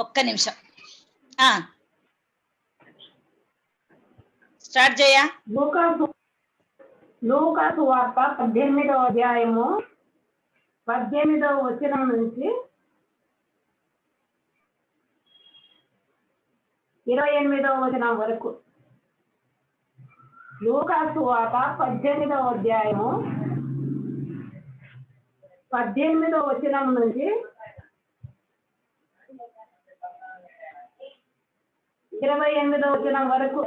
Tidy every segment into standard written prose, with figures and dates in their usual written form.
ఒక్క నిమిషం. స్టార్ట్ చేయా. లూకాసు వార్త 18వ అధ్యాయము 18వ వచనం నుంచి 28వ వచనం వరకు. లూకాసు వార్త 18వ అధ్యాయము 18వ వచనం నుంచి 28వ వచనం వరకు.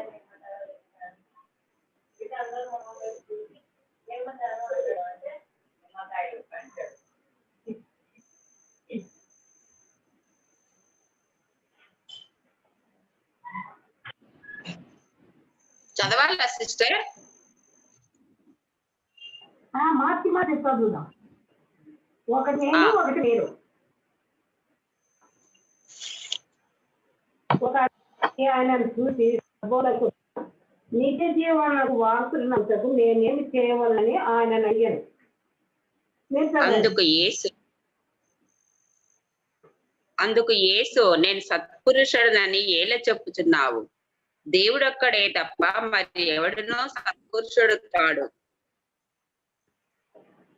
చదవాలా సిస్టర్? మార్చి చదువుదాం. ఒకటి నేను ఒకటి మీరు. ఒక ఆయనను చూసి సభోలకు నిజ జీవనకు వారసులంతకు నేనేమి చేయవాలని ఆయన అడిగాను. అందుకు యేసు నేను సత్పురుషుడనని ఏలా చెప్పుచున్నావు? దేవుడొక్కడే తప్ప మరి ఎవడునో సత్పురుషుడు కాడు.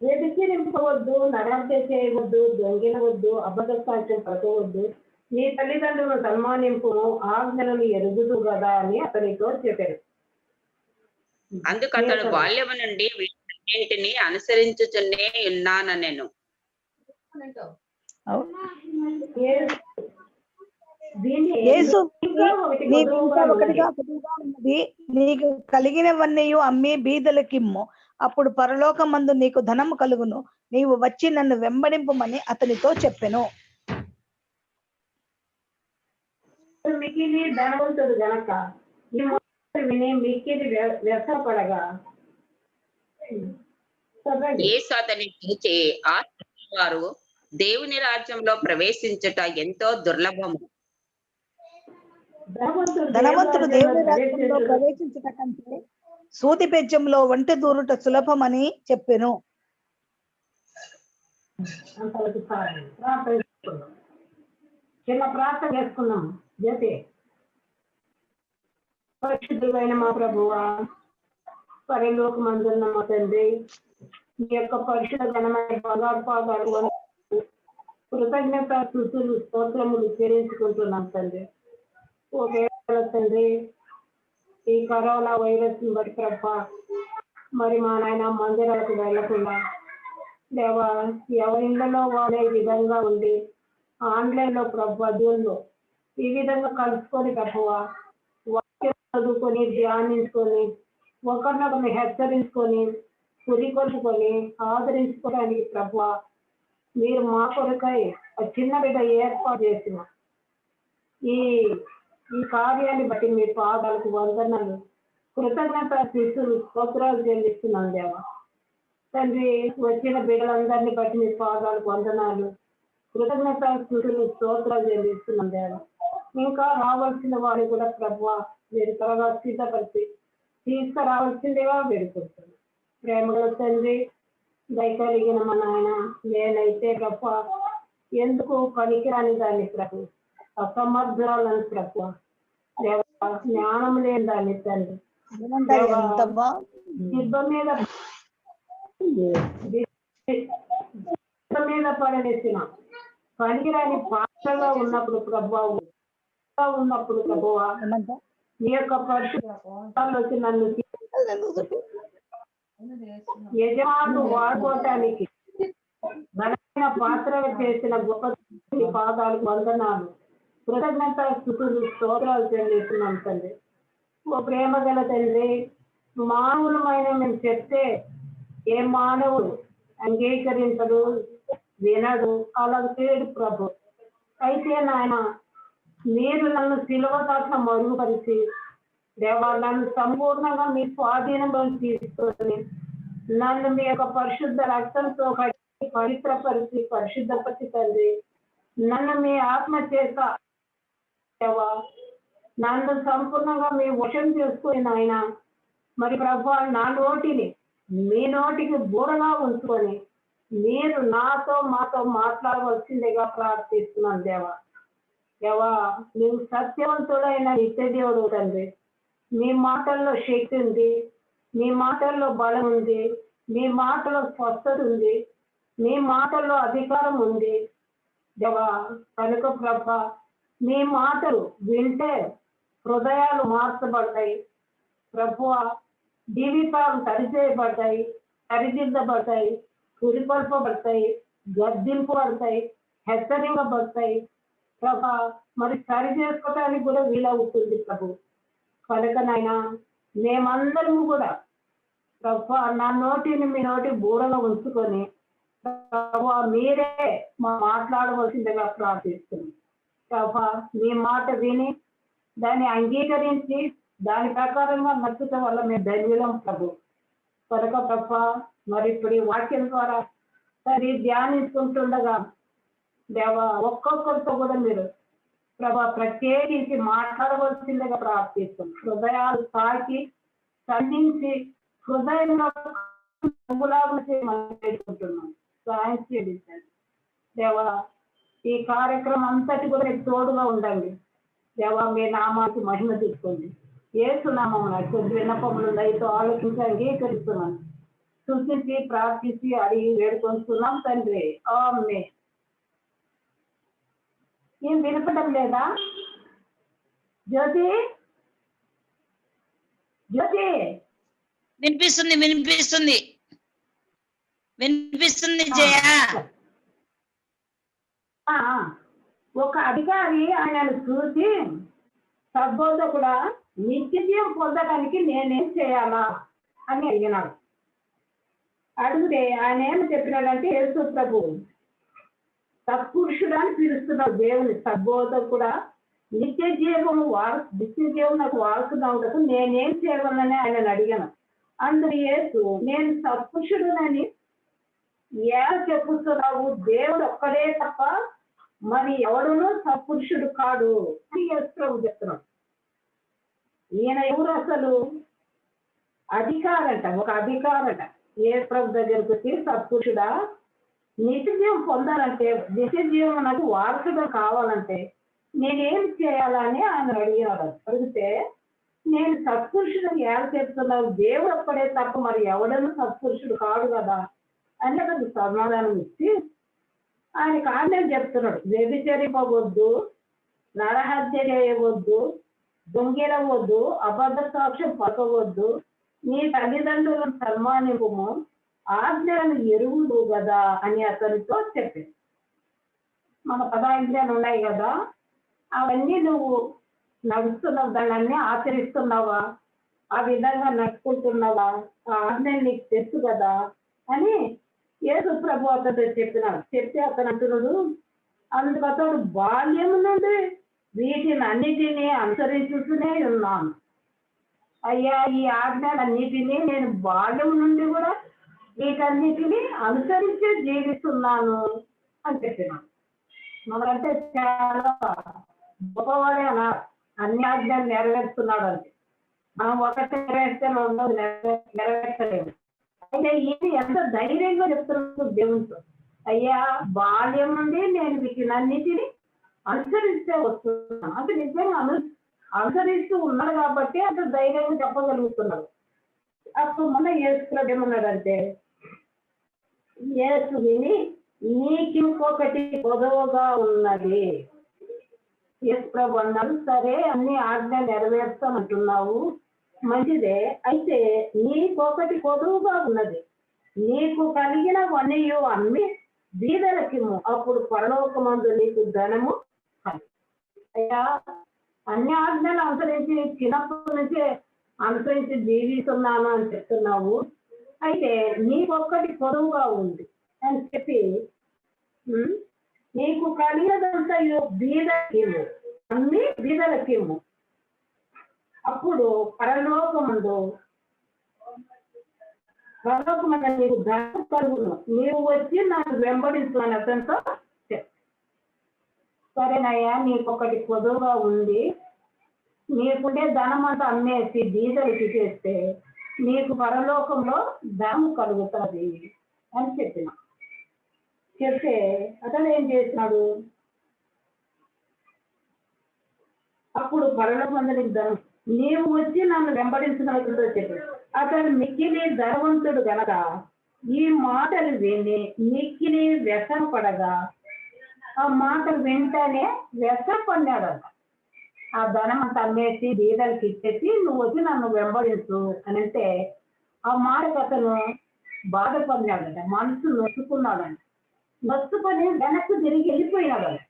వ్యభిచరింపవద్దు, నరహత్య చేయవద్దు, దొంగిలవద్దు, అబద్ధ సాక్ష్యం పలకవద్దు, నీ తల్లిదండ్రులను సన్మానింపు, ఆజ్ఞలను ఎరుగుదు కదా అని అతనితో చెప్పారు. అందుకు అతడు బాల్యము నుండి వీటన్నింటిని అనుసరించుచునే ఉన్నాను నేను. నీకు కలిగినవన్నీ అమ్మి బీదలకిమ్ము, అప్పుడు పరలోకమందు నీకు ధనము కలుగును, నీవు వచ్చి నన్ను వెంబడింపుమని అతనితో చెప్పెను. మిక్కిలి ధనవంతుడు గనక విని మిక్కిలి వ్యసపడగా యేసు అతని చూచి వారు దేవుని రాజ్యంలో ప్రవేశించుట ఎంతో దుర్లభము. ధనవంతుడు దేవుని రాజ్యంలో ప్రవేశించుట కంటే సూది బెజ్జంలో వంట దూరుట సులభమని చెప్పెను. చిన్న ప్రార్థన చేసుకున్నాం. జతే పరిశుద్ధులైన మా ప్రభువా, పరలోకమందున్న మా తండ్రి, మీ యొక్క పరిశుద్ధ ఘనమైన బంగారు పాదాలు కృతజ్ఞత స్తుతులు స్తోత్రములు చెల్లించుకుంటున్నాం తండ్రి. ఒకవేళ తండ్రి ఈ కరోనా వైరస్ బట్టి ప్రభ మరి మా నాయన మందిరాలకు వెళ్ళకుండా లేవా ఎవరిళ్ళలో వాడే విధంగా ఉండి ఆన్లైన్ లో ప్రభు జూన్లో ఈ విధంగా కలుసుకొని ప్రభువ వాక్యం చదువుకొని ధ్యానించుకొని ఒకరినొకరిని హెచ్చరించుకొని పురికొల్పుకొని ఆదరించుకోవడానికి ప్రభు మీరు మా కొరకై చిన్న బిడ్డ ఏర్పాటు చేసిన ఈ కార్యాన్ని బట్టి మీ పాదాలకు వందనాలు, కృతజ్ఞత శిశులు స్తోత్రాలు చెల్లిస్తున్నాను దేవా. తండ్రి వచ్చిన బిడ్డలందరినీ బట్టి మీ పాదాలకు వందనాలు, కృతజ్ఞత శిశులు స్తోత్రాలు చెల్లిస్తున్నాను దేవా. ఇంకా రావాల్సిన వారు కూడా ప్రభు మీరు త్వరగా సిద్ధపరిచి తీసుకురావాల్సిందేవా వేడుకుంటున్నాను. ప్రేమగల తండ్రి దయకలిగిన మా నాయన, నేనైతే ప్రభు ఎందుకు పనికిరాని దాన్ని ప్రభు, అసమర్థురాలని ప్రభు, జ్ఞానం లేని దాన్ని తండ్రి, మీద పడేసిన పనికిరాని పాత్రగా ఉన్నప్పుడు ప్రభావం ఉన్నప్పుడు ప్రభువా నీ యొక్క పరిశుభ్రాలు వచ్చి నన్ను యజమాను వాడుకోవటానికి బలమైన పాత్రగా చేసిన గొప్ప పాదాలకు వందనాలు, కృతజ్ఞత స్తుతులు స్తోత్రాలు చెల్లిస్తున్నాం తండ్రి. ఓ ప్రేమ గల తండ్రి, మానవులమైన మేము చెప్తే ఏ మానవుడు అంగీకరించడు, వినడు, అలా చేయడు ప్రభు. అయితే నాయన మీరు నన్ను సిలువ దాకా మరుగుపరిచి దేవా నన్ను సంపూర్ణంగా మీ స్వాధీనంలో తీసుకొని నన్ను మీ యొక్క పరిశుద్ధ రక్తంతో పవిత్రపరిచి పరిశుద్ధపరిచి తండ్రి నన్ను మీ ఆత్మ చేత దేవా నన్ను సంపూర్ణంగా మీ వశం చేసుకుని నాయన మరి ప్రభు నా నోటిని మీ నోటికి బూరగా ఉంచుకొని మీరు మాతో మాట్లాడవలసిందిగా ప్రార్థిస్తున్నాను దేవా. దేవా నీవు సత్యవంతుడైన నిత్య దేవుడు తండ్రి. మీ మాటల్లో శక్తి ఉంది, మీ మాటల్లో బలం ఉంది, మీ మాటలో స్వస్థత ఉంది, మీ మాటల్లో అధికారం ఉంది దేవా. కనుక ప్రభా మీ మాటలు వింటే హృదయాలు మార్చబడతాయి ప్రభువా, జీవితాలు సరిచేయబడతాయి, సరిదిద్దబడతాయి, పురిపల్పబడతాయి, గద్దింపబడతాయి, హెచ్చరింపబడతాయి ప్రభా. మరి సరి చేసుకోవటానికి కూడా వీలవుతుంది ప్రభు. కనుక నాయన మేమందరము కూడా ప్రభా నా నోటిని మీ నోటి బూరలో ఉంచుకొని ప్రభా మీరే మాట్లాడవలసిందిగా ప్రార్థిస్తుంది ప్రభా. మీ మాట విని దాన్ని అంగీకరించి దాని ప్రకారంగా నచ్చటం వల్ల మేము ధన్యులం ప్రభు. కనుక ప్రభా మరి ఇప్పుడు ఈ వాక్యం ద్వారా సరి ధ్యానించుకుంటుండగా దేవా ఒక్కొక్కరితో కూడా మీరు ప్రభా ప్రత్యేకించి మాట్లాడవలసిందిగా ప్రార్థిస్తాం. హృదయాలు తాకి ఖండించి హృదయంలో పెట్టుకుంటున్నాం. సాయం చేయండి సార్ దేవా. ఈ కార్యక్రమం అంతటి కూడా మీకు తోడుగా ఉండండి దేవా. మీ నామానికి మహిమ తీసుకోండి. యేసు నామమున కొద్ది విన్నపములు దయతో ఆలోచించి అంగీకరిస్తున్నాను. సూచించి ప్రార్థించి అడిగి వేడుకొంటున్నాం తండ్రి. ఆమేన్. ఏం వినపడం లేదా జ్యోతి? జ్యోతి వినిపిస్తుంది వినిపిస్తుంది వినిపిస్తుంది జయ. ఒక అధికారి ఆయనను చూసి సద్బోధకుడా నిత్యజీవం పొందడానికి నేనేం చేయాలా అని అడిగినాడు. అడిగితే ఆయన ఏమి చెప్పినాడంటే యేసు ప్రభు సత్పురుషుడు అని పిలుస్తున్నాడు దేవుని. సద్బోధకుడా నిత్య జీవం నాకు వాడుతున్నావు కదా, నేనేం చేయగలనని ఆయనను అడిగాను. అందుకు యేసు నేను సత్పురుషుడునని ఎలా చెప్పుతున్నావు? దేవుడు ఒక్కడే తప్ప మరి ఎవడునూ సత్పురుషుడు కాడు అని యేసు ప్రభు చెప్తున్నాడు. ఈయన ఎవరు అసలు? అధికారట, ఒక అధికారట. యేసు ప్రభు దగ్గరకు వచ్చి సత్పురుషుడా నిత్య జీవం పొందాలంటే, నిత్య జీవం నాకు వారసుడు కావాలంటే నేనేం చేయాలని ఆయన అడిగాడు. అడిగితే నేను సత్పురుషుడిని ఎలా చెప్తున్నావు? దేవుడు ఒక్కడే తప్ప మరి ఎవడను సత్పురుషుడు కాడు కదా అని అతనికి సమాధానం ఇచ్చి ఆయనకు ఆజ్ఞ చెప్తున్నాడు. వ్యభిచరింపవద్దు, నరహత్య చేయవద్దు, దొంగిలవద్దు, అబద్ధ సాక్ష్యం పలకవద్దు, నీ తల్లిదండ్రులను సన్మానింపుము, ఆజ్ఞలను ఎరువులు కదా అని అతనితో చెప్పింది. మన పదాజ్ఞలు ఉన్నాయి కదా, అవన్నీ నువ్వు నడుస్తున్నావు, దాన్ని ఆచరిస్తున్నావా? ఆ విధంగా నడుచుకుంటున్నావా? ఆ ఆజ్ఞలు నీకు తెలుసు కదా అని యేసు ప్రభు అతడు చెప్పినాడు. చెప్తే అతను అంటున్నాడు, అందుకు అతడు బాల్యం నుండి వీటిని అన్నిటినీ అనుసరిస్తూనే ఉన్నాను. అయ్యా ఈ ఆజ్ఞలన్నిటినీ నేను బాల్యం నుండి కూడా వీటన్నిటిని అనుసరించే జీవిస్తున్నాను అని చెప్పినాను. మనకంటే చాలా గొప్పవాడే అన్నారు, అన్ని ఆజ్ఞలు నెరవేరుస్తున్నాడు అంటే. మనం ఒకటి నెరవేర్స్తే రెండోది నెరవేర్చలేదు. అయితే ఇది ఎంత ధైర్యంగా చెప్తున్నాడు దేవునితో. అయ్యా బాల్యం నుండి నేను వీటినన్నిటిని అనుసరిస్తే వస్తున్నాను అంటే నిజంగా అనుసరిస్తూ ఉన్నాడు కాబట్టి అంత ధైర్యంగా చెప్పగలుగుతున్నాడు. అప్పుడు మన యేసు ఏమన్నాడంటే, యేసు విని నీకు ఇంకొకటి పొదవుగా ఉన్నది. యేసు ప్రభు అన్నాడు, సరే అన్ని ఆజ్ఞ నెరవేర్స్తామంటున్నావు, మంచిదే. అయితే నీకొకటి పొదవుగా ఉన్నది. నీకు కలిగినవన్నీ అమ్మి బీదలకిమ్ము, అప్పుడు పరలోకమందు నీకు ధనము. అయ్యా అన్ని ఆజ్ఞలు అనుసరించి చిన్నప్పటి నుంచే అనుసరించి జీవిస్తున్నాను అని చెప్తున్నావు, అయితే నీకొక్కటి పొడవుగా ఉంది అని చెప్పి నీకు కలిగినదంతా బీదలకిమ్ము, అన్ని బీదలకిమ్ము, అప్పుడు పరలోకమందు నీకు ధనం కలుగును, నీవు వచ్చి నాకు వెంబడించు అని అతనితో చెప్పు. సరేనయ్యా నీకొకటి పొదువుగా ఉంది, నీకుండే ధనం అంతా అమ్మేసి బీదలకి చేస్తే నీకు పరలోకంలో ధనం కలుగుతుంది అని చెప్పిన. చెప్తే అతను ఏం చేసినాడు? అప్పుడు పరలోకమందరికి ధనం నీవు వచ్చి నన్ను వెంబడించినట్లుగా చెప్పాడు. అతడు మిక్కిలి ధనవంతుడు గనక ఈ మాటలు విని మిక్కిలి వ్యసనపడగా ఆ మాటలు వెంటనే వ్యసనపడినాడంట. ఆ ధనం అంతా అమ్మేసి బీదలకి ఇచ్చేసి నువ్వు వచ్చి నన్ను వెంబడించు అని అంటే ఆ మాటకు అతను బాధపడినాడంట, మనసు నొచ్చుకున్నాడంట. నొచ్చుకొని వెనక్కి తిరిగి వెళ్ళిపోయినాడంట.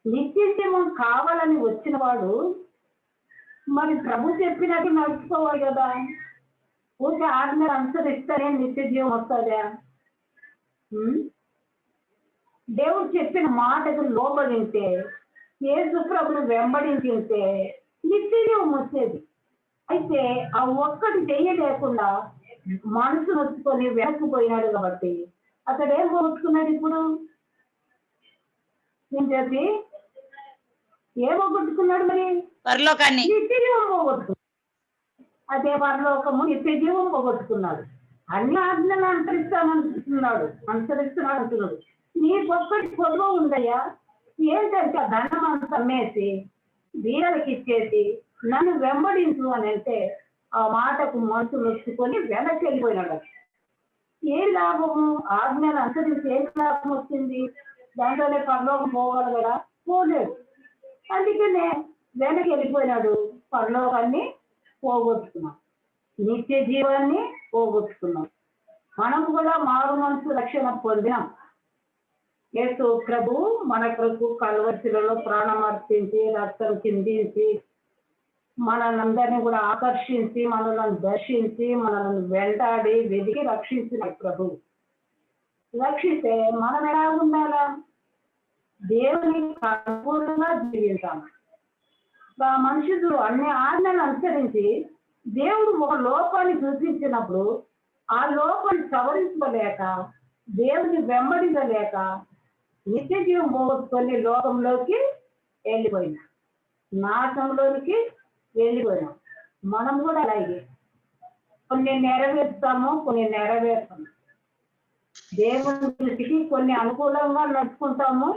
నిత్య జీవం కావాలని వచ్చిన వాడు మరి ప్రభు చెప్పినట్టు నడుచుకోవాలి కదా. ఊరికే ఆజ్ఞలు అనుసరిస్తారే నిత్య జీవం వస్తుందా? దేవుడు చెప్పిన మాటకు లోబడింటే, యేసు ప్రభుని వెంబడించింటే నిత్య జీవం వచ్చేది. అయితే ఆ ఒక్కటి చేయలేకుండా మనసు నొచ్చుకొని వెనక్కిపోయినాడు కాబట్టి అతడు ఏం పోగొట్టుకున్నాడు? ఇప్పుడు నేను చెప్పి ఏం పోగొట్టుకున్నాడు? మరి పరలోకాన్ని, నిత్య జీవం పోగొట్టుకున్నాడు. అదే పరలోకము నిత్య జీవం పోగొట్టుకున్నాడు. అన్ని ఆజ్ఞలు అనుసరిస్తున్నాడు అంటున్నాడు. నీకొక్కటి పొడవ ఉందయ్యా, ఏంటంటే ధనం అంతా అమ్మేసి వీరలకి ఇచ్చేసి నన్ను వెంబడించు అని అంటే ఆ మాటకు మనసు నొచ్చుకొని వెనక్కి వెళ్ళిపోయినాడు. ఏ లాభము? ఆజ్ఞలు అనుసరించి ఏం లాభం వచ్చింది? దాంట్లోనే పరలోకం పోవాలి కదా, పోలేదు. అందుకనే వెనక్కి వెళ్ళిపోయినాడు. పరలోకాన్ని పోగొట్టుకున్నాం, నిత్య జీవాన్ని పోగొట్టుకున్నాం. మనం కూడా మారు మనసు రక్షణ పొందినాం. యేసు ప్రభు మన కొరకు కల్వరిశిలలో ప్రాణం అర్పించి రక్తం చిందించి మనల్ని కూడా ఆకర్షించి మనల్ని దర్శించి మనల్ని వెంటాడి వెదికి రక్షించిన ప్రభు. రక్షిస్తే మనం ఎలా ఉండాలా? దేవుని అనుకూలంగా జీవించాలి. మనుషులు అన్ని ఆజ్ఞలు అనుసరించి దేవుడు ఒక లోపాన్ని సూచించినప్పుడు ఆ లోపాన్ని సవరించలేక దేవుని వెంబడించలేక నిత్య జీవం పోగొట్టుకొని లోకంలోకి వెళ్ళిపోయినా, నాశంలోనికి వెళ్ళిపోయినాం. మనం కూడా అలాగే కొన్ని నెరవేర్తాము, కొన్ని నెరవేర్తాము. దేవుని దృష్టికి కొన్ని అనుకూలంగా నడుచుకుంటాము,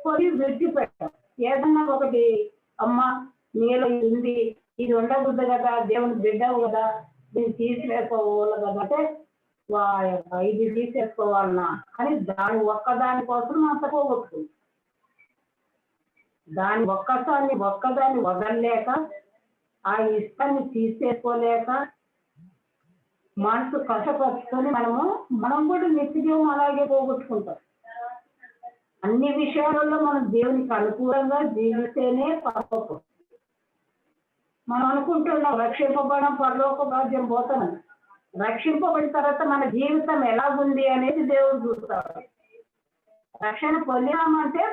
కొన్ని విడిచిపెట్టాం. ఏదన్నా ఒకటి అమ్మ నీలో ఉంది, ఇది ఉండకూడదు కదా, దేవుని బిడ్డవు కదా, దీన్ని తీసివేసుకోవాలి కదా అంటే ఇది తీసేసుకోవాలన్నా అని దాని ఒక్కదాని కోసం అంత పోగొట్టుకుంది. దాని ఒక్కదాన్ని వదలలేక ఆ ఇష్టాన్ని తీసేసుకోలేక మనసు కష్టపరుచుకొని మనం కూడా నిత్యజీవం అలాగే పోగొట్టుకుంటాం. అన్ని విషయాలలో మనం దేవునికి అనుకూలంగా జీవిస్తేనే పరలోకం. మనం అనుకుంటున్నాం రక్షింపబడడం పరలోక రాజ్యం పోతామని. రక్షింపబడిన తర్వాత మన జీవితం ఎలా ఉంది అనేది దేవుడు చూస్తాడు. రక్షణ పొందినామంటే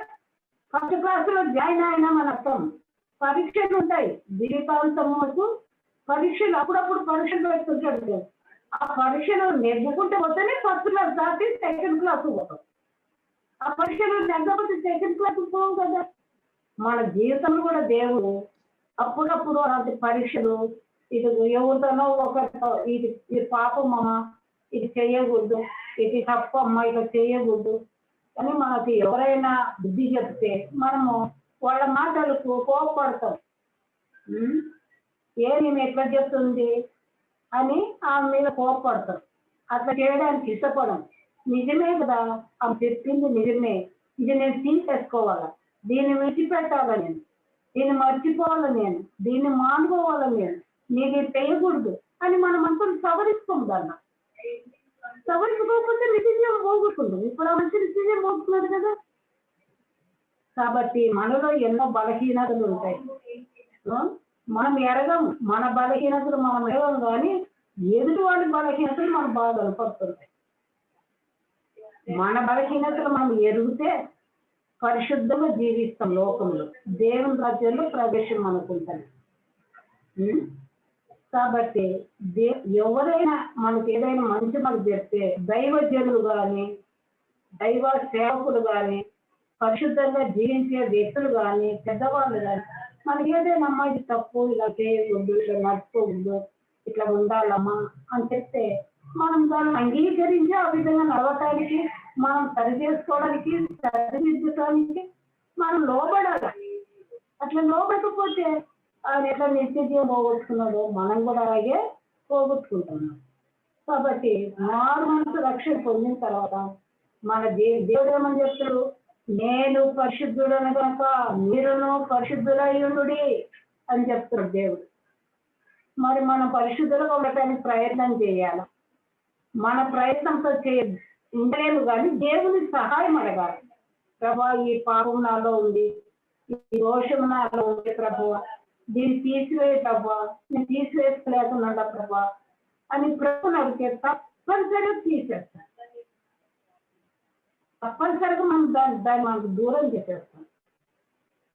ఫస్ట్ క్లాసులో జాయిన్ అయినామని అర్థం. పరీక్షలు ఉంటాయి జీవితాంతం వరకు. పరీక్షలు అప్పుడప్పుడు పరీక్షలు పెట్టుకుంటాడు. ఆ పరీక్షలు నెగ్గుకుంటే పోతేనే ఫస్ట్ క్లాస్ దాటి సెకండ్ క్లాస్ పోతాం. ఆ పరీక్షలు నెగ్గకపోతే సెకండ్ క్లాస్ పోవు కదా. మన జీవితంలో కూడా దేవుడు అప్పుడప్పుడు అలాంటి పరీక్షలు, ఇది ఎవరితోనో ఇది పాపమ్మా, ఇది చెయ్యకూడదు, ఇది తప్పు అమ్మ, ఇక చెయ్యకూడదు అని మనకి ఎవరైనా బుద్ధి చెప్తే మనము వాళ్ళ మాటలకు కోపపడతాం. ఏమి ఎట్లా చెప్తుంది అని ఆమె మీద కోపపడతాం. అట్లా చేయడానికి ఇష్టపడం. నిజమే కదా, ఆమె చెప్పింది నిజమే, ఇది నేను తీసేసుకోవాలా, దీన్ని విడిచిపెట్టాలా, నేను దీన్ని మర్చిపోవాలా, నేను దీన్ని మానుకోవాలా, నేను నీకు చేయకూడదు అని మనం అనుకుని సవరిస్తాం. దాన్ని సవరించుకోకపోతే నిత్యం పోగొట్టుకుంటాం. ఇప్పుడు ఆ మంచి నిత్యం పోగొట్టుకున్నాడు కదా. కాబట్టి మనలో ఎన్నో బలహీనతలు ఉంటాయి. మనం ఎరగం, మన బలహీనతలు మనం ఎరగం, కానీ ఎదుటి వాళ్ళ బలహీనతలు మనం బాగా కనపడుతుంటాయి. మన బలహీనతలు మనం ఎరిగితే పరిశుద్ధంగా జీవిస్తాం లోకంలో, దేవుని రాజ్యంలో ప్రవేశం అనుకుంటాం. కాబట్టి ఎవరైనా మనకి ఏదైనా మంచి మనకు చెప్తే దైవజనులు కానీ దైవ సేవకులు కానీ పరిశుద్ధంగా జీవించే వ్యక్తులు కానీ పెద్దవాళ్ళు కానీ మనకి ఏదైనా అమ్మా ఇది తప్పు, ఇలా చేయకూడదు, ఇట్లా నడుచుకోకూడదు, ఇట్లా ఉండాలమ్మా అని చెప్తే మనం దాన్ని అంగీకరించి ఆ విధంగా నడవటానికి, మనం సరి చేసుకోవడానికి, సరిదిద్దడానికి మనం లోబడాలి. అట్లా లోబడకపోతే ఆయన ఎట్లా నిత్య జీవం పోగొట్టుకున్నాడో మనం కూడా అలాగే పోగొట్టుకుంటున్నాం. కాబట్టి మారు మనసు రక్షణ పొందిన తర్వాత మన దేవుడు ఏమని చెప్తాడు, నేను పరిశుద్ధుడను కనుక మీరును పరిశుద్ధులయ్యుండుడి అని చెప్తాడు దేవుడు. మరి మనం పరిశుద్ధులుగా ఉండటానికి ప్రయత్నం చేయాలి. మన ప్రయత్నంతో ఉండలేము కానీ దేవుని సహాయం అడగాలి. ప్రభా, ఈ పాపం నాలో ఉంది, ఈ దోషం నాలో ఉంది ప్రభా, దీన్ని తీసివేయ ప్రభా, నేను తీసివేసుకోలేకున్నాడా ప్రభా అని ప్రభుని అడిగితే తప్పనిసరిగా తీసేస్తాను. తప్పనిసరిగా మనం దాన్ని మనకు దూరం చేసేస్తాం.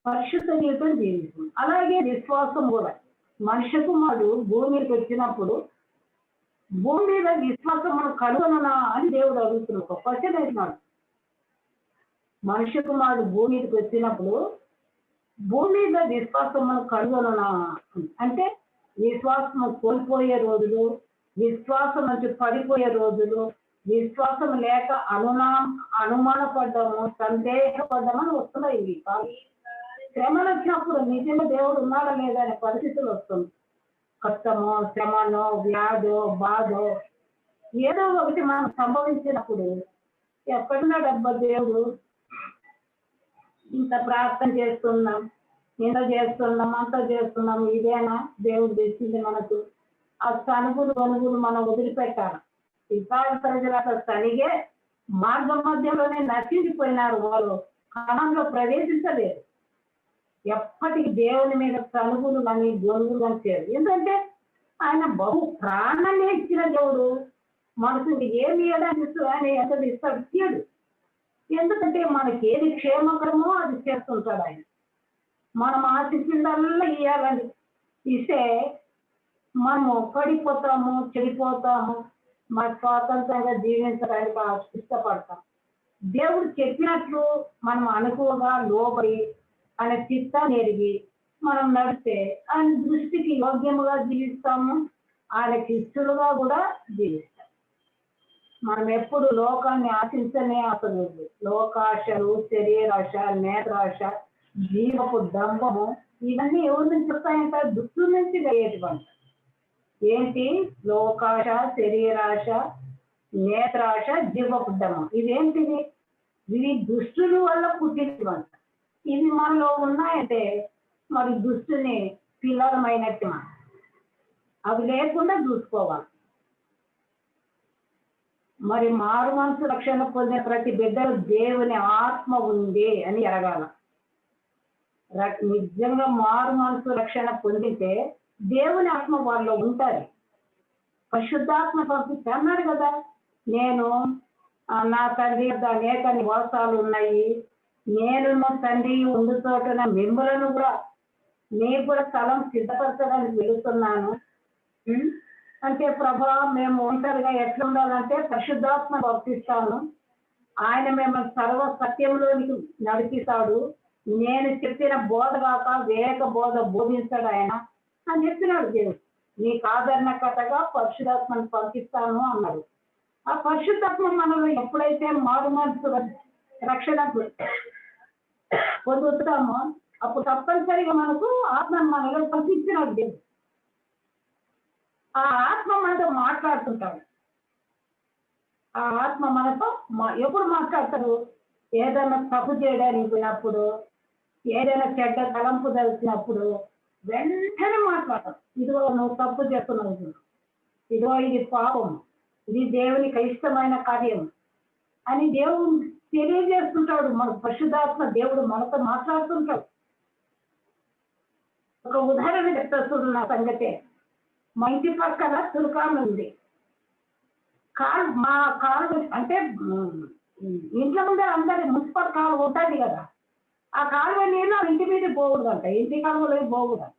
పరిశుద్ధ జీవితం జీవిస్తాం. అలాగే విశ్వాసం కూడా. మనిషి కుమారుడు భూమి మీదకి వచ్చినప్పుడు భూమి మీద విశ్వాసం మనం కనుగొననా అని దేవుడు అడుగుతున్నాడు. ఒక క్వశ్చన్ వేసినాడు. మనిషి కుమారుడు భూమి మీదకి వచ్చినప్పుడు భూమి మీద విశ్వాసం మనం కనుగొననా అంటే, విశ్వాసం కోల్పోయే రోజులు, విశ్వాసం నుంచి పడిపోయే రోజులు, విశ్వాసం లేక అనుమానపడ్డాము, సందేహపడ్డామని వస్తున్నాయి. ఇవి శ్రమలు వచ్చినప్పుడు నిజంగా దేవుడు ఉన్నాడా లేదా అనే పరిస్థితులు వస్తుంది. కష్టమో, శ్రమనో, వ్యాధో, బాధో ఏదో ఒకటి మనం సంభవించినప్పుడు ఎక్కడున్నాడబ్బా దేవుడు, ఇంత ప్రార్థన చేస్తున్నాం, ఇంత చేస్తున్నాం, అంత చేస్తున్నాం, ఇదేనా దేవుడు తెచ్చింది మనకు? ఆ సనుగులు వనుగులు మనం వదిలిపెట్టాలి. ఇస్రాయేలు ప్రజలు అసలు సరిగే మార్గం మధ్యలోనే నశించిపోయినారు. వాళ్ళు కాలంలో ప్రవేశించలేదు. ఎప్పటికి దేవుని మీద సనుగులు కానీ గొనుగులు కానీ చేయరు. ఎందుకంటే ఆయన బహు ప్రాణాన్ని ఇచ్చిన దేవుడు. మనకు ఏమి ఇవ్వడానికి ఆయన ఎంత ఇస్తాడు? ఇచ్చాడు. ఎందుకంటే మనకి ఏది క్షేమకరమో అది చేస్తుంటాడు ఆయన. మనం ఆశించిందల్లా ఇవ్వాలని ఇస్తే మనము పడిపోతాము, చెడిపోతాము, మన స్వాతంత్రంగా జీవించడానికి ఇష్టపడతాం. దేవుడు చెప్పినట్లు మనం అనుకోగా లోబడి ఆయన చిత్తాన్ని ఎరిగి మనం నడిస్తే ఆయన దృష్టికి యోగ్యముగా జీవిస్తాము, ఆయనకి ఇష్టలుగా కూడా జీవిస్తాం. మనం ఎప్పుడు లోకాన్ని ఆశించనే అసలు లోకాశలు, శరీరాశ, నేత్రాశ, జీవపు దంభము ఇవన్నీ ఎవరి నుంచి వస్తాయంట? దుష్టుల నుంచి కలిగేటువంటి. ఏంటి? లోకాశ, శరీరాశ, నేత్రాశ, జీవపు దంభం. ఇదేంటిది? ఇవి దుష్టుల వల్ల పుట్టినటువంటి. ఇవి మనలో ఉన్నాయంటే మరి దుష్టుని పిల్లలమైనట్టు మనం అవి లేకుండా చూసుకోవాలి. మరి మారు మనసు రక్షణ పొందిన ప్రతి బిడ్డలు దేవుని ఆత్మ ఉంది అని ఎరగాల. నిజంగా మారు మనసు రక్షణ పొందితే దేవుని ఆత్మ వాళ్ళలో ఉంటుంది. పరిశుద్ధాత్మ పంపిస్తే అన్నాడు కదా, నేను నా తండ్రి అనేక నివాసాలు ఉన్నాయి, నేను మా తండ్రి ఉండు చోటున మిమ్మలను కూడా నేను కూడా స్థలం సిద్ధపరచడానికి వెళుతున్నాను అంటే, ప్రభా మేము ఒంటరిగా ఎట్లా ఉండాలంటే పరిశుద్ధాత్మ పంపిస్తాను, ఆయన మిమ్మల్ని సర్వ సత్యంలోనికి నడిపిస్తాడు, నేను చెప్పిన బోధ కాక వేక బోధ బోధించాడు ఆయన అని చెప్పినాడు దేవుడు. నీకు ఆదరణకర్తగా పరిశుద్ధాత్మను పంపిస్తాను అన్నాడు. ఆ పరిశుద్ధాత్మ మనలో ఎప్పుడైతే మారు మనసు రక్షణ పొందుతామో అప్పుడు తప్పనిసరిగా మనకు ఆత్మ మనలో పంపించినాడు దేవుడు. ఆ ఆత్మ మనతో మాట్లాడుతుంటాడు. ఆ ఆత్మ మనతో ఎప్పుడు మాట్లాడతాడు? ఏదైనా తప్పు చేయడానికి పోయినప్పుడు, ఏదైనా చెడ్డ తలంపు తెలిసినప్పుడు వెంటనే మాట్లాడతాడు. ఇదిగో నువ్వు తప్పు చేస్తున్నావు, ఇదిగో ఇది పాపం, ఇది దేవునికి ఇష్టమైన కార్యం అని దేవుడు తెలియజేస్తుంటాడు. మన పరిశుద్ధాత్మ దేవుడు మనతో మాట్లాడుతుంటాడు. ఒక ఉదాహరణ చెప్తా చూడు. నా సంగతే, మా ఇంటి పక్కన తులకాలు ఉంది. మా కాలు అంటే ఇంట్లో ఉండే అందరి మున్సిపల్ కాలువ ఉంటుంది కదా, ఆ కాలువ నీళ్ళు ఇంటి మీద పోకూడదంట, ఇంటి కాలువలో పోకూడదు,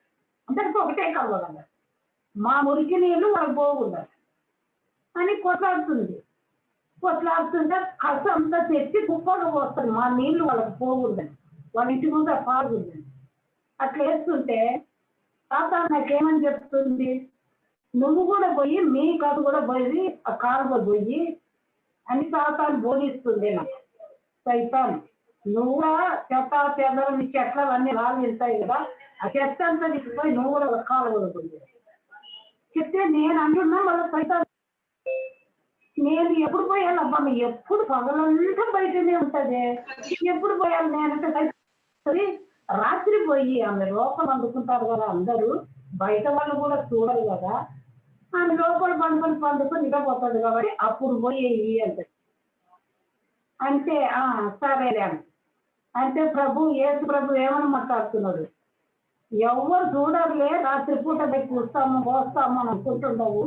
అందరికి ఒకటే కాలువ కదా, మా మురికి నీళ్ళు వాళ్ళకి పోకూడదు అని కొట్లాడుతుంటే కసు అంతా తెచ్చి కుప్పగా పోస్తుంది. మా నీళ్లు వాళ్ళకి పోకూడదని, వాళ్ళ ఇంటి ముందు పారుకుందని. అట్లా వేస్తుంటే తాత నాకేమని చెప్తుంది, నువ్వు కూడా పోయి మీ కాదు కూడా పోయి ఆ కాలువ పోయి అని తాతాను బోధిస్తుంది. నాకు సైతాన్ నువ్వు కూడా చెత్త చెదలు నీ చెట్లు అన్నీ రాళ్ళు వెళ్తాయి కదా, ఆ చెత్త అంతా తీసుకుపోయి నువ్వు కూడా ఒక కాలు కొడుకుంది చెప్తే నేను అంటున్నా మళ్ళీ బయట నేను ఎప్పుడు పోయాను అబ్బా, ఎప్పుడు పగలంతా బయటనే ఉంటది, ఎప్పుడు పోయాను నేనంటే రాత్రి పోయి ఆమె లోపల అందుకుంటారు కదా అందరూ, బయట వాళ్ళు కూడా చూడరు కదా, ఆమె లోపల పండుకొని నిద్రపోతుంది కాబట్టి అప్పుడు పోయి అంటే అంటే సరేలే అని అంటే యేసు ప్రభు ఏమని మాట్లాడుతున్నాడు, ఎవరు చూడరులే రాత్రిపూట కూర్స్తాము పోస్తాము అని అనుకుంటున్నావు,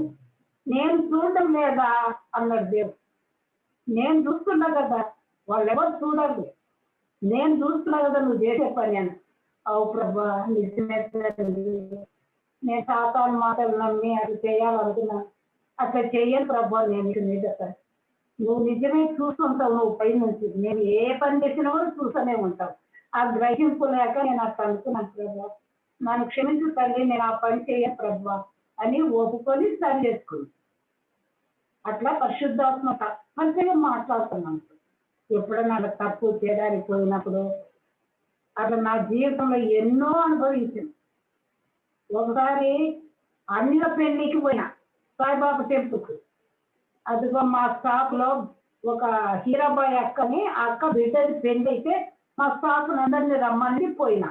నేను చూడడం లేదా అన్నాడు దేవుడు. నేను చూస్తున్నా కదా, వాళ్ళు ఎవరు చూడరు, నేను చూస్తున్నా కదా నువ్వు చేసే పని అని. అవు ప్రభా నిజమే, నేను సాతాను మాటలు నమ్మి అది చేయాలనుకున్నా, అట్లా చెయ్యను ప్రభా, నేను మీద నువ్వు నిజమే చూస్తుంటావు, నువ్వు పై నుంచి నేను ఏ పని చేసినా కూడా చూస్తూనే ఉంటావు, ఆ గ్రహింపు లేక నేను అట్లా అనుకున్నాను ప్రభా, నన్ను క్షమించు తల్లి, నేను ఆ పని చేయను ప్రభా అని ఒప్పుకొని సరి చేసుకుంది. అట్లా పరిశుద్ధాత్మ తప్పనిసరిగా మాట్లాడుతున్నాను. ఎప్పుడైనా అలా తప్పు చేయడానికి పోయినప్పుడు అట్లా నా జీవితంలో ఎన్నో అనుభవించింది. ఒకసారి అన్నిల పెళ్లికి పోయినా సాయిబాబా టెంపుల్కి, అదిగో మా స్టాఫ్ లో ఒక హీరాబాయి అక్కని, ఆ అక్క బిడ్డది పెళ్లి అయితే మా స్టాఫ్ అందరినీ రమ్మని పోయినా.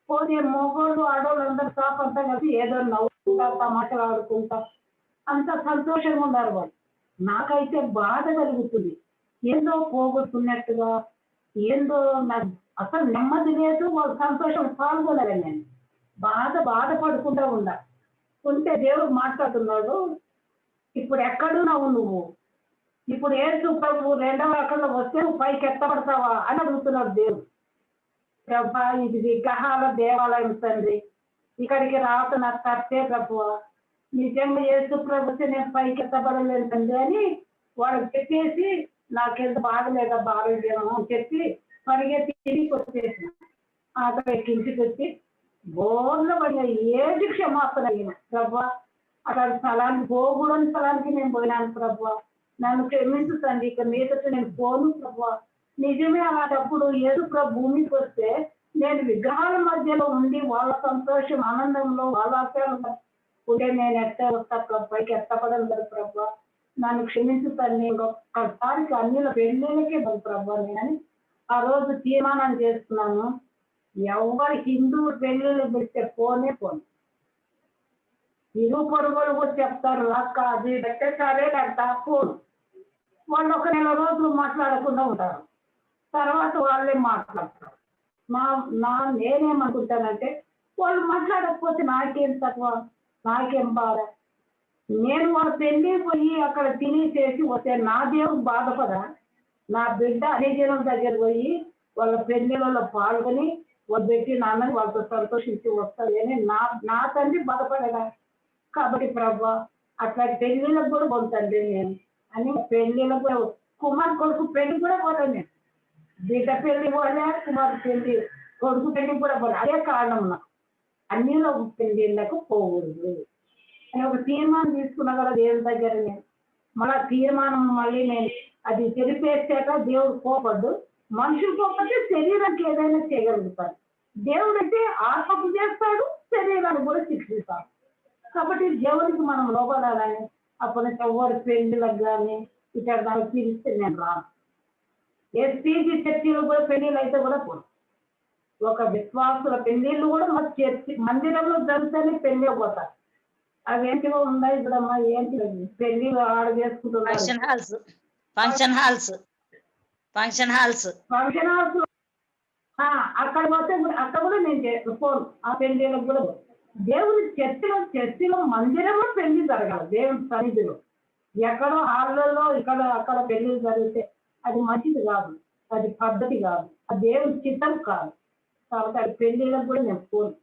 పోతే మొగోళ్ళు ఆడవాళ్ళు అందరు స్టాఫ్ అంతా కలిసి ఏదో నవ్వుకుంటా తమాటలు ఆడుకుంటా అంత సంతోషంగా ఉన్నారు వాళ్ళు. నాకైతే బాధ కలుగుతుంది, ఏందో పోగొట్టుకున్నట్టుగా, ఏందో నాకు అసలు నెమ్మది లేదు, వాళ్ళ సంతోషం పాల్గొనలే. నేను బాధపడుకుంటా ఉంటే దేవుడు మాట్లాడుతున్నాడు, ఇప్పుడు ఎక్కడున్నావు నువ్వు, ఇప్పుడు యేసు ప్రభు రెండవ రకంలో వస్తే నువ్వు పైకి ఎత్తపడతావా అని అడుగుతున్నాడు దేవుడు. ప్రభా ఇది విగ్రహాల దేవాలయం తండ్రి, ఇక్కడికి రావటం నాకు కర్తే ప్రభు, నిజంగా యేసు ప్రభుత్వం నేను పైకి ఎత్తబడలేదు తండ్రి అని వాళ్ళకి చెప్పేసి నాకెంత బాగలేదబ్బా ఆరోగ్యం అని చెప్పి పరిగెత్తి తిరిగి వచ్చేసిన. అక్కడ ఇంటికి వచ్చి బోర్ల పడిన ఏది క్షమాపణ అయిన ప్రభా, అక్కడ స్థలానికి పోకూడని స్థలానికి నేను పోయినాను ప్రభా, నన్ను క్షమించు తండ్రి, ఇక మీదట నేను పోను ప్రభా. నిజమే, అలాంటప్పుడు యేసు ప్రభు భూమికి వస్తే నేను విగ్రహాల మధ్యలో ఉండి వాళ్ళ సంతోషం ఆనందంలో వాళ్ళ ఆశయాలు ఉంటే నేను వస్తా పైకి ఎత్తపడను కదా ప్రభా, నన్ను క్షమించు తండ్రి, ఒక్కసారికి అన్నిల పెళ్ళిళ్ళకే బలి ప్రభా నేనని ఆ రోజు తీర్మానం చేస్తున్నాను. ఎవరు హిందూ పెళ్ళిళ్ళు పెడితే పోను. ఇరు పొరుగులు కూడా చెప్తారు, అక్క అది పెట్టే సరే అంటా పోను. వాళ్ళు ఒక నెల రోజులు మాట్లాడకుండా ఉంటారు, తర్వాత వాళ్ళే మాట్లాడతారు. నేనేమనుకుంటానంటే వాళ్ళు మాట్లాడకపోతే నాకేం తక్కువ, నాకేం బాధ, నేను వాళ్ళ పెళ్లి పోయి అక్కడ తిని చేసి వస్తే నా దేవుడు బాధపడా, నా బిడ్డ అనిజనం దగ్గర పోయి వాళ్ళ పెళ్లిలో పాల్గొని వాళ్ళు పెట్టి నాన్నని వాళ్ళతో సంతోషించి వస్తుంది అని నా తండ్రి బాధపడగా. కాబట్టి ప్రభా అట్లా పెళ్లిళ్ళకు కూడా పోతుంది నేను అని, పెళ్లిళ్ళకు కూడా కుమార్ కొడుకు పెళ్లి కూడా పోతాను నేను, బిడ్డ పెళ్లి పోలే, కుమార్ పెళ్లి కొడుకు పెళ్లి కూడా పోలే. అదే కారణం నాకు అన్నిలో పెళ్లిళ్ళకు పోకూడదు అని ఒక తీర్మానం తీసుకున్నా కదా దేవుని దగ్గర. నేను మళ్ళా తీర్మానం మళ్ళీ నేను అది తెలిపేసాక దేవుడు కోపడ్డు, మనుషులు కోపడితే శరీరానికి ఏదైనా చేయగలుగుతాడు, దేవుడు అంటే ఆత్మకు చేస్తాడు, శరీరాన్ని కూడా శిక్షిస్తాడు. కాబట్టి దేవుడికి మనం లోపడాలని అప్పుడు ఎవరి పెళ్లిళ్ళకు కానీ ఇక్కడ దానికి పిలిస్తే నేను రాను. ఎస్పీజీ చర్చిలో కూడా పెళ్లిళ్ళు అయితే కూడా పోను. ఒక విశ్వాసుల పెళ్లిళ్ళు కూడా మా చర్చి మందిరంలో జరుగుతానే పెళ్లి పోతారు. అవేంటివో ఉన్నాయి ఇప్పుడమ్మా, ఏంటి పెళ్లి ఆడ చేసుకుంటున్నారు ఫంక్షన్ హాల్స్ అక్కడ పోతే అక్కడ కూడా నేను పోను, ఆ పెళ్లిళ్ళకు కూడా పోను. దేవుని చర్చిలో మందిరంలో పెళ్లి జరగాలి, దేవుని సన్నిధిలో. ఎక్కడో హాళ్ళలో అక్కడ పెళ్లి జరిగితే అది మంచిది కాదు, అది పద్ధతి కాదు, అది దేవుని చిత్తం కాదు. కాబట్టి అది పెళ్లిళ్ళకు కూడా నేను పోను,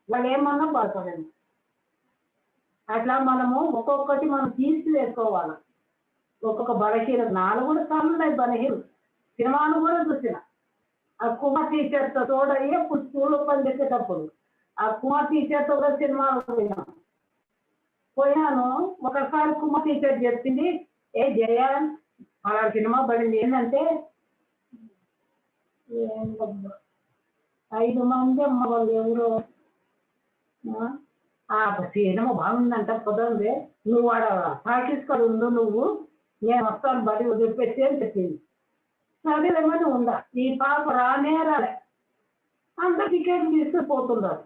వాళ్ళు ఏమన్నా బాధపడండి. అట్లా మనము ఒక్కొక్కటి మనం తీసివేసుకోవాలి. ఒక్కొక్క బలహీన నాలుగు కూడా కానున్నాయి బలహీన. సినిమాను కూడా చూసిన, ఆ కుమార్ టీచర్తో తోడయ్యే స్కూల్లో పనిచేసేటప్పుడు ఆ కుమార్ టీచర్తో కూడా సినిమాలు పోయినాను. ఒకసారి కుమార్ టీచర్ చెప్పింది, ఏ జయ అలా సినిమా పడింది ఏంటంటే ఏం డబ్బు 5 మంది అమ్మ వాళ్ళు ఎవరు ఆ సినిమా బాగుందంట పొందే నువ్వు ఆడ ప్రాక్టీస్ కూడా ఉండు నువ్వు నేను వస్తాను బడి వదిలిపెట్టి అని చెప్పింది. సరేలేమని ఉందా ఈ పాప రానే రాలే అంత టికెట్ తీసుకుపోతున్నారు.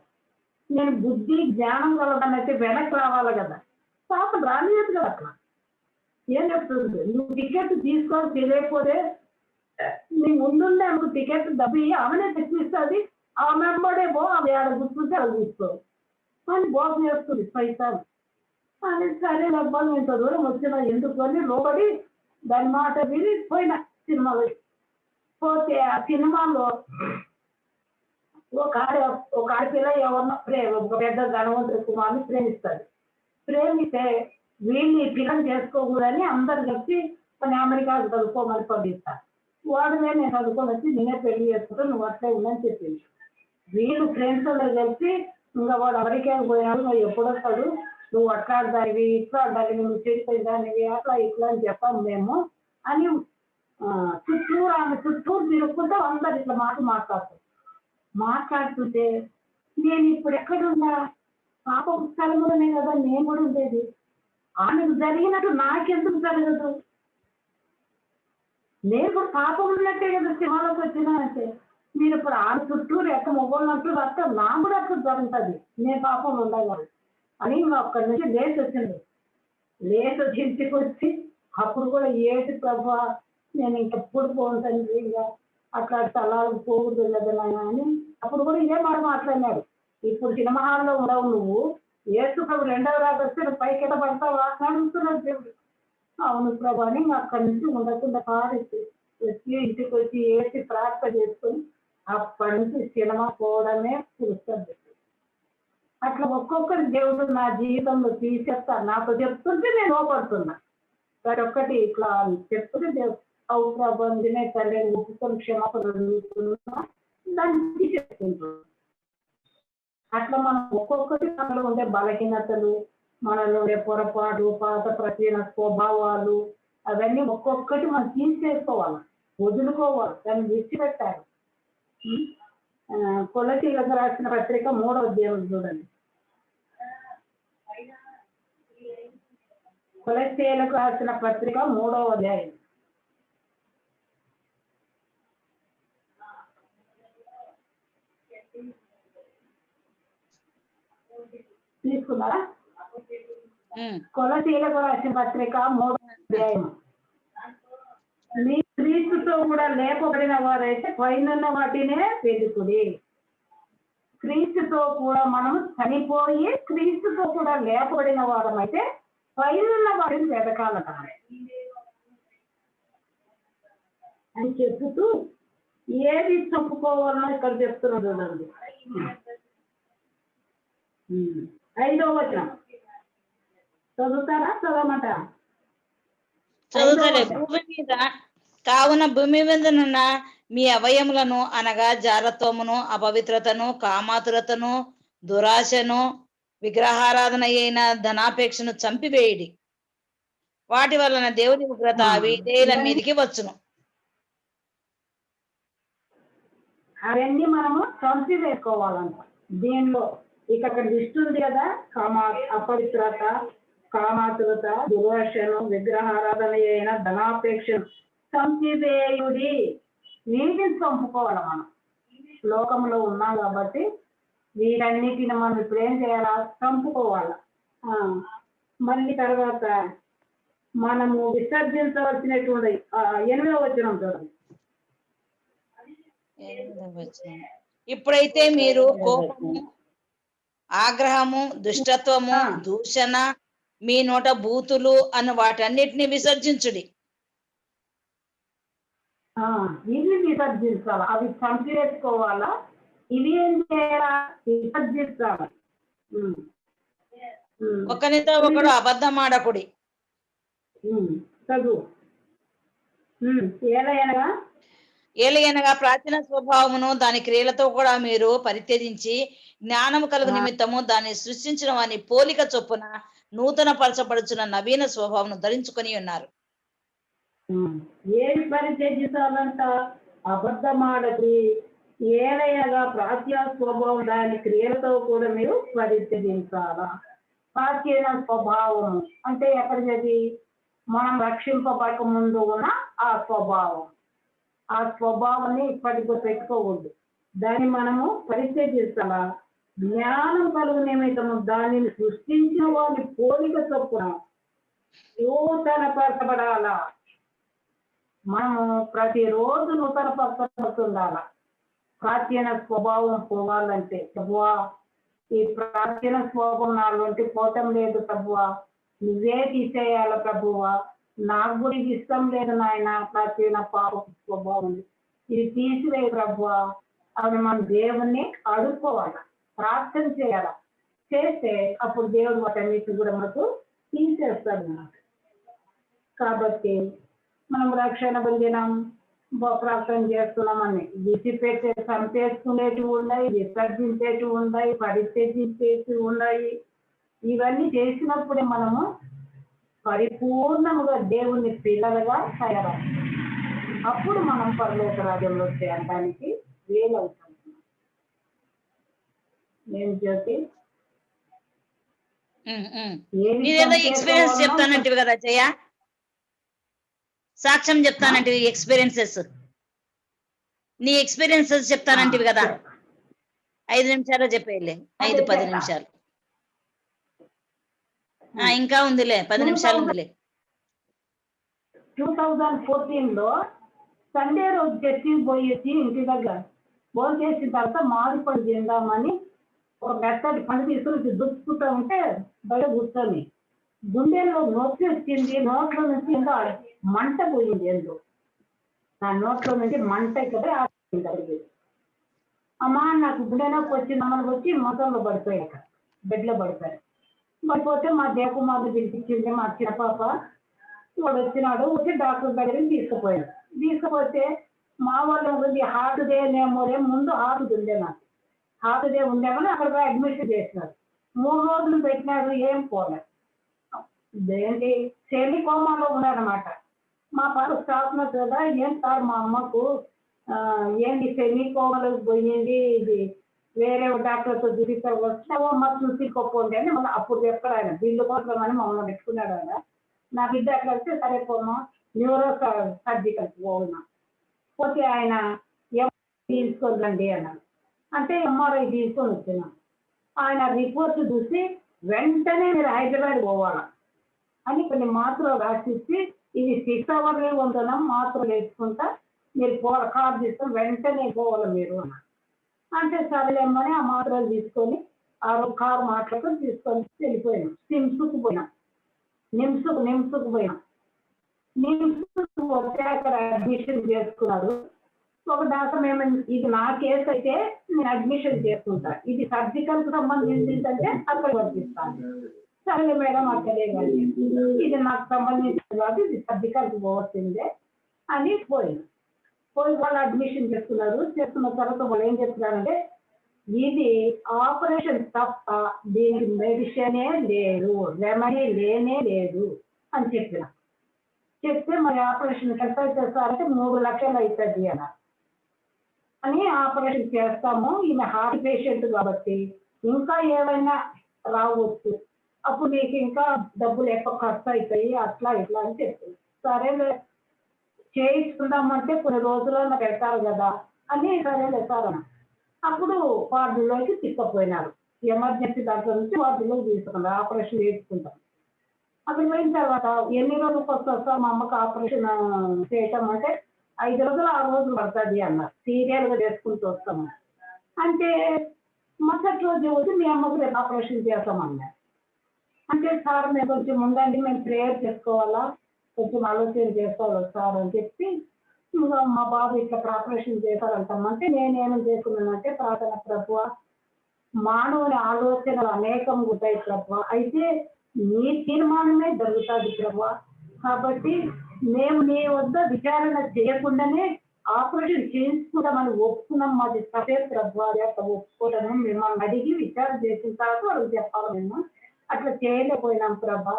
నేను బుద్ధి జ్ఞానం కలదనైతే వెనక్కి రావాలి కదా, పాప రాలేదు కదా. అట్లా ఏం చెప్తుంది, నువ్వు టికెట్ తీసుకోవాలి తెలియకపోతే నీ ముందుండే ఆమెకు టికెట్ డబ్బు ఆమెనే తెచ్చిస్తుంది, ఆమె వెంబడే పో, ఆమె ఆడ గుర్తుంటే అది తీసుకో అని బోధన చేస్తుంది పైసలు అని. సరే డబ్బా ఇంత దూరం వచ్చిన ఎందుకు అని లోబడి దాని మాట విని పోయినా సినిమాలో. పోతే ఆ సినిమాలో ఒక ఆడపిల్ల ఎవరినో ఒక పెద్ద ధనవంతుడి కుమార్ని ప్రేమిస్తాడు. ప్రేమిస్తే వీళ్ళని పిల్లని చేసుకోకూడదని అందరు కలిసి కొన్ని అమెరికాకు చదువుకోమని పంపిస్తారు. వాడు నేను చదువుకొని వచ్చి నేనే పెళ్లి చేసుకుంటాను, నువ్వు అట్లే ఉండని చెప్పింది. వీళ్ళు ఫ్రెండ్స్ అందరు కలిసి ఇంకా వాడు అమెరికాకు పోయినాడు, నువ్వు ఎప్పుడు వస్తాడు, నువ్వు అట్లాడదానివి ఇట్లా ఆడాలి, నువ్వు చెడిపోయిన దానివి అట్లా ఇట్లా అని చెప్పాము మేము అని చుట్టూరు ఆమె చుట్టూరు తిరుగుకుంటూ అందరు ఇట్లా మాట్లాడుతుంటే నేను ఇప్పుడు ఎక్కడున్నా పాప స్థలంలోనే కదా నేను కూడా ఉండేది, ఆమెకు జరిగినట్టు నాకెందుకు జరగదు, నేను కూడా పాపం ఉన్నట్టే కదా సినిమాలోకి వచ్చినానంటే మీరు ఇప్పుడు ఆమె చుట్టూరు ఎక్క మొబైల్ అంటూ అక్క నా కూడా అక్కడ జరుగుతుంది, నేను పాపం ఉండాలి అని అక్కడి నుంచి లేచి వచ్చింది. లేచి వచ్చి ఇంటికి వచ్చి అప్పుడు కూడా ఏటి ప్రభా నేను ఇంకెప్పుడు పోతాను, ఇంకా అట్లా తలాలకు పోకూడదు కదా నాయన అని అప్పుడు కూడా ఇదే మాట మాట్లాడినాడు. ఇప్పుడు సినిమా హాల్లో ఉండవు, నువ్వు ఏసు ప్రభు రెండవ రాక వస్తే నువ్వు పైకి ఎట పడతావా అని అడుగుతున్నాడు దేవుడు. అవును ప్రభు అని అక్కడి నుంచి ఉండకుండా పారేసి వచ్చి ఇంటికి వచ్చి ఏసి ప్రార్థన చేసుకొని అప్పటి నుంచి సినిమా పోవడమే చూస్తుంది. అట్లా ఒక్కొక్కరి దేవుడు నా జీవితంలో తీసేస్తారు, నాతో చెప్తుంటే నేను ఓపడుతున్నా. ప్రతి ఒక్కటి ఇట్లా చెప్తుంటే దేవుడు అవు ప్రభందినే తల్లి ఒప్పుకొని క్షమాపణ అడుగుతున్నా దాన్ని తీసేసుకుంటున్నాం. అట్లా మనం ఒక్కొక్కటి మనలో ఉండే బలహీనతలు, మనలో ఉండే పొరపాటు, పాత ప్రతిన స్వభావాలు అవన్నీ ఒక్కొక్కటి మనం తీసేసుకోవాలి, వదులుకోవాలి, దాన్ని విడిచిపెట్టాలి. కొలసీలకు రాసిన పత్రిక 3వ అధ్యాయం చూడండి. కొలసీలకు రాసిన పత్రిక 3వ అధ్యాయం తీసుకున్నారా? కొలసీలకు రాసిన పత్రిక 3వ అధ్యాయం. మీ క్రీస్తుతో కూడా లేపబడిన వారైతే పైన వాటినే వెతుకుడి. క్రీస్తుతో కూడా మనం చనిపోయి క్రీస్తుతో కూడా లేపబడిన వారమైతే పైన వాటిని వెతకాలట అని చెప్తూ ఏది చంపుకోవాలనో ఇక్కడ చెప్తున్నాడు చూడండి. 5వ వచనం చదువుతారా? చదవమంట చదువుతలే. భూమి మీద కావున భూమి మీదనున్న మీ అవయములను అనగా జారత్వమును, అపవిత్రతను, కామాతురతను, దురాశను, విగ్రహారాధన అయిన ధనాపేక్షను చంపివేయుడి. వాటి వలన దేవుని ఉగ్రత విధేయుల మీదికి వచ్చును. అవన్నీ మనము చంపివేసుకోవాలంట. దీనిలో ఇక్కడ లిస్ట్ ఉంది కదా, అపవిత్రత, కామాతురత, దురాశను, విగ్రహారాధన అయిన ధనాపేక్షను చంపివేయుడి. వీటిని చంపుకోవాలి. మనం లోకంలో ఉన్నాం కాబట్టి వీటన్నిటిని మనం ఇప్పుడు ఏం చేయాలా? చంపుకోవాలి. మళ్ళీ తర్వాత మనము విసర్జించవలసినటువంటి 8వ వచనం చూడండి. ఇప్పుడైతే మీరు కోపము, ఆగ్రహము, దుష్టత్వము, దూషణ, మీ నోట బూతులు అన్న వాటన్నిటిని విసర్జించుడి. ఇవి విసర్జించాలి, అవి చంపేసుకోవాలా. ఇవి ఏం చేయాలా? విసర్జించాలి. ఒకరితో ఒకడు అబద్ధం ఆడకుడి. చదువు. ఏలయనగా ప్రాచీన స్వభావమును దాని క్రియలతో కూడా మీరు పరిత్యజించి జ్ఞానము కలుగు నిమిత్తము దాన్ని సృష్టించిన వాని పోలిక చొప్పున నూతన పరచబడుచున్న నవీన స్వభావం ధరించుకొని ఉన్నారు. ఏది పరిత్యజించాలంట? అబద్ధమాడది. ఏలయనగా ప్రాచీన స్వభావం దాని క్రియలతో కూడా మీరు పరిత్యజించాలా. ప్రాచీన స్వభావం అంటే ఎక్కడిది? మనం రక్షింపబడక ముందు ఉన్న ఆ స్వభావం. ఆ స్వభావాన్ని ఇప్పటికీ పెట్టుకోకూడదు. దాన్ని మనము పరిత్యజించాలా. జ్ఞానం కలుగు నిమిత్తము దానిని సృష్టించిన వారి పోలిక చొప్పున నూతన పరచబడాలా. మనము ప్రతిరోజు నూతన పరచబడుతుండాల. ప్రాచీన స్వభావం పోవాలంటే, ప్రభువా ఈ ప్రాచీన స్వభావం నాలోంటి పోవటం లేదు ప్రభువా, నువ్వే తీసేయాల ప్రభువా, నాకు కూడా ఇది ఇష్టం లేదు నాయన, ప్రాచీన పాప స్వభావం ఇది తీసివేయ ప్రభువా అని మనం దేవుణ్ణి అడుక్కోవాలి, ప్రార్థన చేయాల. చేస్తే అప్పుడు దేవుడు వాటన్నిటి కూడా మనకు తీసేస్తాడు అన్నమాట. కాబట్టి మనం రక్షణ పొందినాం, ప్రార్థన చేస్తున్నామని విసిపెట్టే చంపేసుకునేటివి ఉన్నాయి, విసర్జించేటివి ఉన్నాయి, పరిత్యజించేటివి ఉన్నాయి. ఇవన్నీ చేసినప్పుడే మనము పరిపూర్ణముగా దేవుని పిల్లలుగా తయారవుతాం. అప్పుడు మనం పరలోక రాజ్యంలో చేరడానికి వీలవుతాం. నేను జ్యోతి నీదేదో ఎక్స్పీరియన్స్ చెప్తానంటివి కదా జయ, సాక్ష్యం చెప్తానంటివి, ఎక్స్పీరియన్సెస్, నీ ఎక్స్పీరియన్సెస్ చెప్తానంటివి కదా. 5 నిమిషాలు చెప్పేలే, 5-10 నిమిషాలు. ఇంకా ఉందిలే, 10 నిమిషాలు ఉందిలే. 2014లో సండే రోజు చర్చికి పోయేసి ఇంటి దగ్గర భోజనం చేసిన తర్వాత మామిడి పళ్ళు తిందామని ఒక మెత్తటి పండు తీసుకుని దుక్కుతూ ఉంటే బయట కూర్చొని గుండెల్లో నొప్పి వచ్చింది. నోట్లో నుంచి ఇంకా మంట పోయింది. ఏందో నా నోట్లో నుంచి మంట ఇక్కడ అమ్మా నాకు గుండె నొప్పి వచ్చింది అమ్మకి వచ్చి మొత్తంలో పడిపోయాక బెడ్లో పడిపోయారు. పడిపోతే మా దేవకుమార్ని పిలిపించింది మా చిన్న పాప. వాడు వచ్చినాడు, వచ్చి డాక్టర్ దగ్గరికి తీసుకుపోయాడు. తీసుకుపోతే మా వాళ్ళు ఉంది హార్ట్దే నేమోరే, ముందు హార్ట్ ఉండే, నాకు హార్ట్దే ఉండేమని అక్కడ అడ్మిషన్ చేసినారు. 3 రోజులు పెట్టినాడు, ఏం పోలేదు. ఏంటి శని కోమాలో ఉన్నారన్నమాట. మా పాప స్టాఫ్ కదా, ఏం సార్ మా అమ్మకు ఏంటి శని కోమలోకి పోయింది, ఇది వేరే డాక్టర్తో చూపిస్తారు, వచ్చావో అమ్మ చూసుకోపోండి అని మళ్ళీ అప్పుడు చెప్పాడు ఆయన. బిల్లు కోసం అని మమ్మల్ని పెట్టుకున్నాడు ఆయన. నా బిడ్డ అట్లా వస్తే సరే పోమా న్యూరో సర్జికల్కి పోవున్నా. పోతే ఆయన తీసుకోండి అన్నాడు. అంటే ఎంఆర్ఐ తీసుకొని వచ్చినాం. ఆయన రిపోర్ట్ చూసి వెంటనే మీరు హైదరాబాద్ పోవాలా అని కొన్ని మాత్రలు రాసిచ్చి, ఇది 6 అవర్లే ఉంటున్నాం, మాత్రలు వేసుకుంటా మీరు కార్డు తీసుకొని వెంటనే పోవాలి మీరు అన్నారు. అంటే సరేలేమని ఆ మాత్రలు తీసుకొని ఆ కారు మాట్లాడుకొని తీసుకొని వెళ్ళిపోయాను. నిమ్స్కు పోయినాం. నిమ్స్కు పోయినాం. నిమ్స్కు పోతే అక్కడ అడ్మిషన్ చేసుకున్నారు. ఒక డాక్టర్ మేము ఇది నా కేసు అయితే నేను అడ్మిషన్ చేసుకుంటా, ఇది సర్జికల్ కు సంబంధించిందంటే అక్కడ పంపిస్తాను. సరే మేడం అక్కడే కానీ ఇది నాకు సంబంధించిన కాబట్టి ఇది సర్జికల్ కు పోవచ్చిందే అని పోయి వాళ్ళు అడ్మిషన్ చేసుకున్నారు. చేసుకున్న తర్వాత వాళ్ళు ఏం చెప్తున్నారంటే ఇది ఆపరేషన్ తప్ప దీనికి మెడిసినే లేదు, రెమెడీ లేనే లేదు అని చెప్పిన. చెప్తే మరి ఆపరేషన్ ఎంత చేస్తారంటే 3 లక్షలు అవుతుంది అన్నారు. అని ఆపరేషన్ చేస్తాము, ఈమె హార్ట్ పేషెంట్ కాబట్టి ఇంకా ఏమైనా రావచ్చు, అప్పుడు మీకు ఇంకా డబ్బులు ఎక్కువ ఖర్చు అవుతాయి, అట్లా ఇట్లా అని చెప్తుంది. సరే చేయించుకుందామంటే కొన్ని రోజుల్లో పెడతారు కదా అని సరే సార్ అప్పుడు వార్డులోకి తీసుకుపోయినారు. ఎమర్జెన్సీ దాంట్లో నుంచి వార్డులోకి తీసుకున్నారు, ఆపరేషన్ చేసుకుంటాం. అక్కడ పోయిన తర్వాత ఎన్ని రోజులకు వస్తారు మా అమ్మకి ఆపరేషన్ చేయటం అంటే 5 రోజులు 6 రోజులు పడుతుంది అన్నారు. సీరియల్గా చేసుకుంటూ వస్తాము అంటే మరుసటి రోజు వచ్చి మీ అమ్మకు రేపు ఆపరేషన్ చేస్తామన్నారు. అంటే సార్ మేము కొంచెం ఉండండి, మేము ప్రేయర్ చేసుకోవాలా, కొంచెం ఆలోచన చేసుకోవాలి సార్ అని చెప్పి మా బాబు ఇట్లా ఆపరేషన్ చేశారంటామంటే నేనేమని చేసుకున్నానంటే ప్రార్థన, ప్రభువా మానవుని ఆలోచనలు అనేకం ఉంటాయి ప్రభువా, అయితే నీ తీర్మానమే జరుగుతుంది ప్రభువా, కాబట్టి మేము నీ వద్ద విచారణ చేయకుండానే ఆపరేషన్ చేయించుకుంటామని ఒప్పుకున్నాం. మాది తప్పే ప్రభువా, ఒప్పుకోవడము మిమ్మల్ని అడిగి విచారణ చేసిన తర్వాత వాళ్ళకి చెప్పాలి. మేము అట్లా చేయలేకపోయినాం ప్రభా,